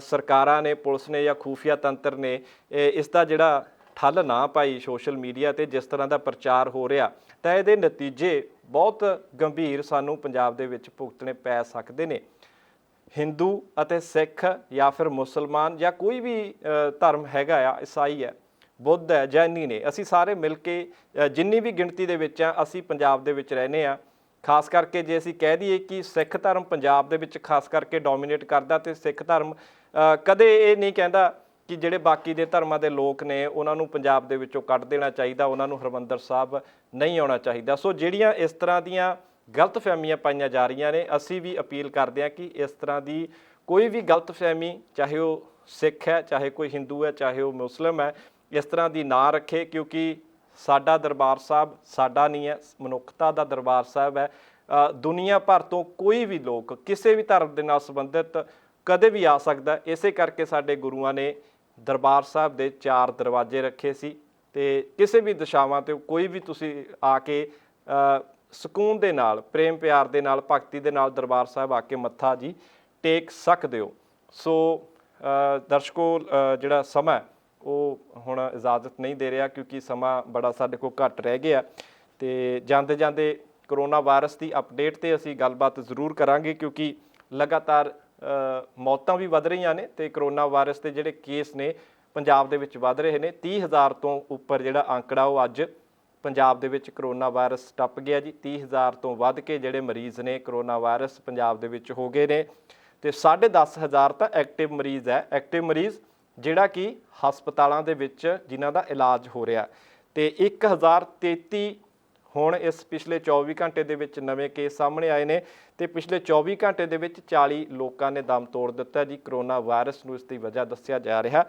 Speaker 1: ਸਰਕਾਰਾਂ ਨੇ, ਪੁਲਿਸ ਨੇ ਜਾਂ ਖੂਫੀਆ ਤੰਤਰ ਨੇ ਇਸ ਦਾ ਜਿਹੜਾ ਠੱਲ ਨਾ ਪਾਈ ਸੋਸ਼ਲ ਮੀਡੀਆ ਤੇ ਜਿਸ ਤਰ੍ਹਾਂ ਦਾ ਪ੍ਰਚਾਰ ਹੋ ਰਿਹਾ, ਤਾਂ ਇਹਦੇ ਨਤੀਜੇ ਬਹੁਤ ਗੰਭੀਰ ਸਾਨੂੰ ਪੰਜਾਬ ਦੇ ਵਿੱਚ ਭੁਗਤਣੇ ਪੈ ਸਕਦੇ ਨੇ। ਹਿੰਦੂ ਅਤੇ ਸਿੱਖ ਜਾਂ ਫਿਰ ਮੁਸਲਮਾਨ ਜਾਂ ਕੋਈ ਵੀ ਧਰਮ ਹੈਗਾ ਆ, ਈਸਾਈ ਹੈ, ਬੁੱਧ ਹੈ, ਜੈਨੀ ਨੇ, ਅਸੀਂ ਸਾਰੇ ਮਿਲ ਕੇ ਜਿੰਨੀ ਵੀ ਗਿਣਤੀ ਦੇ ਵਿੱਚ ਆ ਅਸੀਂ ਪੰਜਾਬ ਦੇ ਵਿੱਚ ਰਹਿੰਦੇ ਹਾਂ। ਖਾਸ ਕਰਕੇ ਜੇ ਅਸੀਂ ਕਹਿ ਦਈਏ ਕਿ ਸਿੱਖ ਧਰਮ ਪੰਜਾਬ ਦੇ ਵਿੱਚ ਖਾਸ ਕਰਕੇ ਡੋਮੀਨੇਟ ਕਰਦਾ, ਤੇ ਸਿੱਖ ਧਰਮ ਕਦੇ ਇਹ ਨਹੀਂ ਕਹਿੰਦਾ ਕਿ ਜਿਹੜੇ ਬਾਕੀ ਦੇ ਧਰਮਾਂ ਦੇ ਲੋਕ ਨੇ ਉਹਨਾਂ ਨੂੰ ਪੰਜਾਬ ਦੇ ਵਿੱਚੋਂ ਕੱਢ ਦੇਣਾ ਚਾਹੀਦਾ, ਉਹਨਾਂ ਨੂੰ ਹਰਿਮੰਦਰ ਸਾਹਿਬ ਨਹੀਂ ਆਉਣਾ ਚਾਹੀਦਾ। ਸੋ ਜਿਹੜੀਆਂ ਇਸ ਤਰ੍ਹਾਂ ਦੀਆਂ ਗਲਤਫਹਿਮੀਆਂ ਪਾਈਆਂ ਜਾ ਰਹੀਆਂ ਨੇ, ਅਸੀਂ ਵੀ ਅਪੀਲ ਕਰਦੇ ਹਾਂ ਕਿ ਇਸ ਤਰ੍ਹਾਂ ਦੀ ਕੋਈ ਵੀ ਗਲਤਫਹਿਮੀ, ਚਾਹੇ ਉਹ ਸਿੱਖ ਹੈ, ਚਾਹੇ ਕੋਈ ਹਿੰਦੂ ਹੈ, ਚਾਹੇ ਉਹ ਮੁਸਲਿਮ ਹੈ, ਇਸ ਤਰ੍ਹਾਂ ਦੀ ਨਾ ਰੱਖੇ, ਕਿਉਂਕਿ ਸਾਡਾ ਦਰਬਾਰ ਸਾਹਿਬ ਸਾਡਾ ਨਹੀਂ ਹੈ, ਮਨੁੱਖਤਾ ਦਾ ਦਰਬਾਰ ਸਾਹਿਬ ਹੈ। ਦੁਨੀਆ ਭਰ ਤੋਂ ਕੋਈ ਵੀ ਲੋਕ ਕਿਸੇ ਵੀ ਧਰਮ ਦੇ ਨਾਲ ਸੰਬੰਧਿਤ ਕਦੇ ਵੀ ਆ ਸਕਦਾ। ਇਸੇ ਕਰਕੇ ਸਾਡੇ ਗੁਰੂਆਂ ਨੇ ਦਰਬਾਰ ਸਾਹਿਬ ਦੇ 4 ਦਰਵਾਜ਼ੇ ਰੱਖੇ ਸੀ, ਤੇ ਕਿਸੇ ਵੀ ਦਿਸ਼ਾਵਾਂ ਤੇ ਕੋਈ ਵੀ ਤੁਸੀਂ ਆ ਕੇ ਸਕੂਨ ਦੇ ਨਾਲ, ਪ੍ਰੇਮ ਪਿਆਰ ਦੇ ਨਾਲ, ਭਗਤੀ ਦੇ ਨਾਲ ਦਰਬਾਰ ਸਾਹਿਬ ਆ ਕੇ ਮੱਥਾ ਜੀ ਟੇਕ ਸਕਦੇ ਹੋ। ਸੋ ਦਰਸ਼ਕੋ, ਜਿਹੜਾ ਸਮਾਂ ਉਹ ਹੁਣ ਇਜਾਜ਼ਤ ਨਹੀਂ ਦੇ ਰਿਹਾ, ਕਿਉਂਕਿ ਸਮਾਂ ਬੜਾ ਸਾਡੇ ਕੋਲ ਘੱਟ ਰਹਿ ਗਿਆ, ਤੇ ਜਾਂਦੇ ਜਾਂਦੇ ਕਰੋਨਾ ਵਾਇਰਸ ਦੀ ਅਪਡੇਟ ਤੇ ਅਸੀਂ ਗੱਲਬਾਤ ਜ਼ਰੂਰ ਕਰਾਂਗੇ, ਕਿਉਂਕਿ ਲਗਾਤਾਰ ਮੌਤਾਂ ਵੀ ਵੱਧ ਰਹੀਆਂ ਨੇ ਤੇ ਕਰੋਨਾ ਵਾਇਰਸ ਦੇ ਜਿਹੜੇ ਕੇਸ ਨੇ ਪੰਜਾਬ ਦੇ ਵਿੱਚ ਵੱਧ ਰਹੇ ਨੇ। 30,000 ਤੋਂ ਉੱਪਰ ਜਿਹੜਾ ਅੰਕੜਾ ਉਹ ਅੱਜ ਪੰਜਾਬ ਦੇ ਵਿੱਚ ਕਰੋਨਾ ਵਾਇਰਸ ਟੱਪ ਗਿਆ ਜੀ। 30,000 ਤੋਂ ਵੱਧ ਕੇ ਜਿਹੜੇ ਮਰੀਜ਼ ਨੇ ਕਰੋਨਾ ਵਾਇਰਸ ਪੰਜਾਬ ਦੇ ਵਿੱਚ ਹੋ ਗਏ ਨੇ, ਤੇ 10,500 ਤਾਂ ਐਕਟਿਵ ਮਰੀਜ਼ ਹੈ। ਐਕਟਿਵ ਮਰੀਜ਼ ਜਿਹੜਾ ਕਿ ਹਸਪਤਾਲਾਂ ਦੇ ਵਿੱਚ ਜਿਨ੍ਹਾਂ ਦਾ ਇਲਾਜ ਹੋ ਰਿਹਾ, ਤੇ 1033 ਹੁਣ ਇਸ ਪਿਛਲੇ 24 ਘੰਟੇ ਦੇ ਵਿੱਚ ਨਵੇਂ ਕੇਸ ਸਾਹਮਣੇ ਆਏ ਨੇ, ਤੇ ਪਿਛਲੇ 24 ਘੰਟੇ ਦੇ ਵਿੱਚ 40 ਲੋਕਾਂ ਨੇ ਦਮ ਤੋੜ ਦਿੱਤਾ ਜੀ ਕਰੋਨਾ ਵਾਇਰਸ ਨੂੰ। ਇਸ ਦੀ ਵਜ੍ਹਾ ਦੱਸਿਆ ਜਾ ਰਿਹਾ।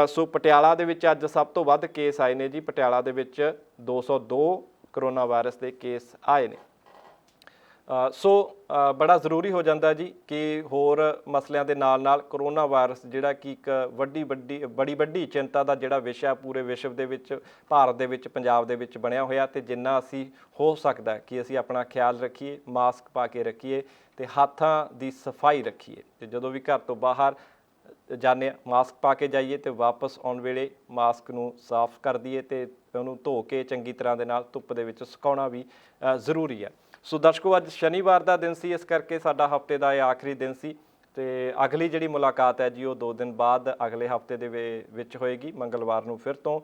Speaker 1: ਸੋ ਪਟਿਆਲਾ ਦੇ ਵਿੱਚ ਅੱਜ ਸਭ ਤੋਂ ਵੱਧ ਕੇਸ ਆਏ ਨੇ ਜੀ। ਪਟਿਆਲਾ ਦੇ ਵਿੱਚ 202 ਕਰੋਨਾ ਵਾਇਰਸ ਦੇ ਕੇਸ ਆਏ ਨੇ। ਸੋ ਬੜਾ ਜ਼ਰੂਰੀ ਹੋ ਜਾਂਦਾ ਜੀ ਕਿ ਹੋਰ ਮਸਲਿਆਂ ਦੇ ਨਾਲ ਨਾਲ ਕਰੋਨਾ ਵਾਇਰਸ ਜਿਹੜਾ ਕਿ ਇੱਕ ਬੜੀ ਵੱਡੀ ਚਿੰਤਾ ਦਾ ਜਿਹੜਾ ਵਿਸ਼ਾ ਪੂਰੇ ਵਿਸ਼ਵ ਦੇ ਵਿੱਚ, ਭਾਰਤ ਦੇ ਵਿੱਚ, ਪੰਜਾਬ ਦੇ ਵਿੱਚ ਬਣਿਆ ਹੋਇਆ, ਤੇ ਜਿੰਨਾ ਅਸੀਂ ਹੋ ਸਕਦਾ ਕਿ ਅਸੀਂ ਆਪਣਾ ਖਿਆਲ ਰੱਖੀਏ, ਮਾਸਕ ਪਾ ਕੇ ਰੱਖੀਏ ਤੇ ਹੱਥਾਂ ਦੀ ਸਫਾਈ ਰੱਖੀਏ, ਤੇ ਜਦੋਂ ਵੀ ਘਰ ਤੋਂ ਬਾਹਰ ਜਾਂਦੇ ਹਾਂ ਮਾਸਕ ਪਾ ਕੇ ਜਾਈਏ, ਤੇ ਵਾਪਸ ਆਉਣ ਵੇਲੇ ਮਾਸਕ ਨੂੰ ਸਾਫ਼ ਕਰ ਦਈਏ ਤੇ ਉਹਨੂੰ ਧੋ ਕੇ ਚੰਗੀ ਤਰ੍ਹਾਂ ਦੇ ਨਾਲ ਧੁੱਪ ਦੇ ਵਿੱਚ ਸੁਕਾਉਣਾ ਵੀ ਜ਼ਰੂਰੀ ਹੈ। ਸੋ ਦਰਸ਼ਕੋ, ਅੱਜ ਸ਼ਨੀਵਾਰ ਦਾ ਦਿਨ ਸੀ, ਇਸ ਕਰਕੇ ਸਾਡਾ ਹਫਤੇ ਦਾ ਇਹ ਆਖਰੀ ਦਿਨ ਸੀ, ਤੇ ਅਗਲੀ ਜਿਹੜੀ ਮੁਲਾਕਾਤ ਹੈ ਜੀ ਉਹ 2 ਦਿਨ ਬਾਅਦ ਅਗਲੇ ਹਫਤੇ ਦੇ ਵਿੱਚ ਹੋਏਗੀ। ਮੰਗਲਵਾਰ ਨੂੰ ਫਿਰ ਤੋਂ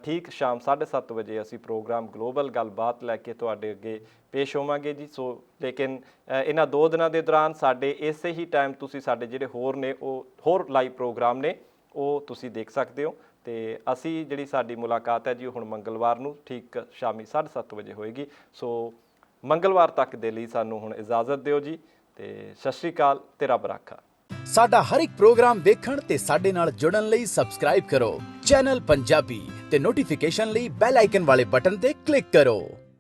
Speaker 1: ਠੀਕ ਸ਼ਾਮ 7:30 ਵਜੇ ਅਸੀਂ ਪ੍ਰੋਗਰਾਮ ਗਲੋਬਲ ਗੱਲਬਾਤ ਲੈ ਕੇ ਤੁਹਾਡੇ ਅੱਗੇ ਪੇਸ਼ ਹੋਵਾਂਗੇ ਜੀ। ਸੋ ਲੇਕਿਨ ਇਹਨਾਂ 2 ਦਿਨਾਂ ਦੇ ਦੌਰਾਨ ਸਾਡੇ ਇਸੇ ਹੀ ਟਾਈਮ ਤੁਸੀਂ ਸਾਡੇ ਜਿਹੜੇ ਹੋਰ ਲਾਈਵ ਪ੍ਰੋਗਰਾਮ ਨੇ ਉਹ ਤੁਸੀਂ ਦੇਖ ਸਕਦੇ ਹੋ, ਤੇ ਅਸੀਂ ਜਿਹੜੀ ਸਾਡੀ ਮੁਲਾਕਾਤ ਹੈ ਜੀ ਉਹ ਹੁਣ ਮੰਗਲਵਾਰ ਨੂੰ ਠੀਕ ਸ਼ਾਮੀ 7:30 ਵਜੇ ਹੋਏਗੀ। ਸੋ ਮੰਗਲਵਾਰ ਤੱਕ ਦੇ ਲਈ ਸਾਨੂੰ ਹੁਣ ਇਜਾਜ਼ਤ ਦਿਓ ਜੀ, ਤੇ ਸਤਿ ਸ਼੍ਰੀ ਅਕਾਲ ਤੇ ਰੱਬ ਰਾਖਾ।
Speaker 4: ਸਾਡਾ ਹਰ ਇੱਕ ਪ੍ਰੋਗਰਾਮ ਦੇਖਣ ਤੇ ਸਾਡੇ ਨਾਲ ਜੁੜਨ ਲਈ ਸਬਸਕ੍ਰਾਈਬ ਕਰੋ ਚੈਨਲ ਪੰਜਾਬੀ ਤੇ ਨੋਟੀਫਿਕੇਸ਼ਨ ਲਈ ਬੈਲ ਆਈਕਨ ਵਾਲੇ ਬਟਨ ਤੇ ਕਲਿੱਕ ਕਰੋ।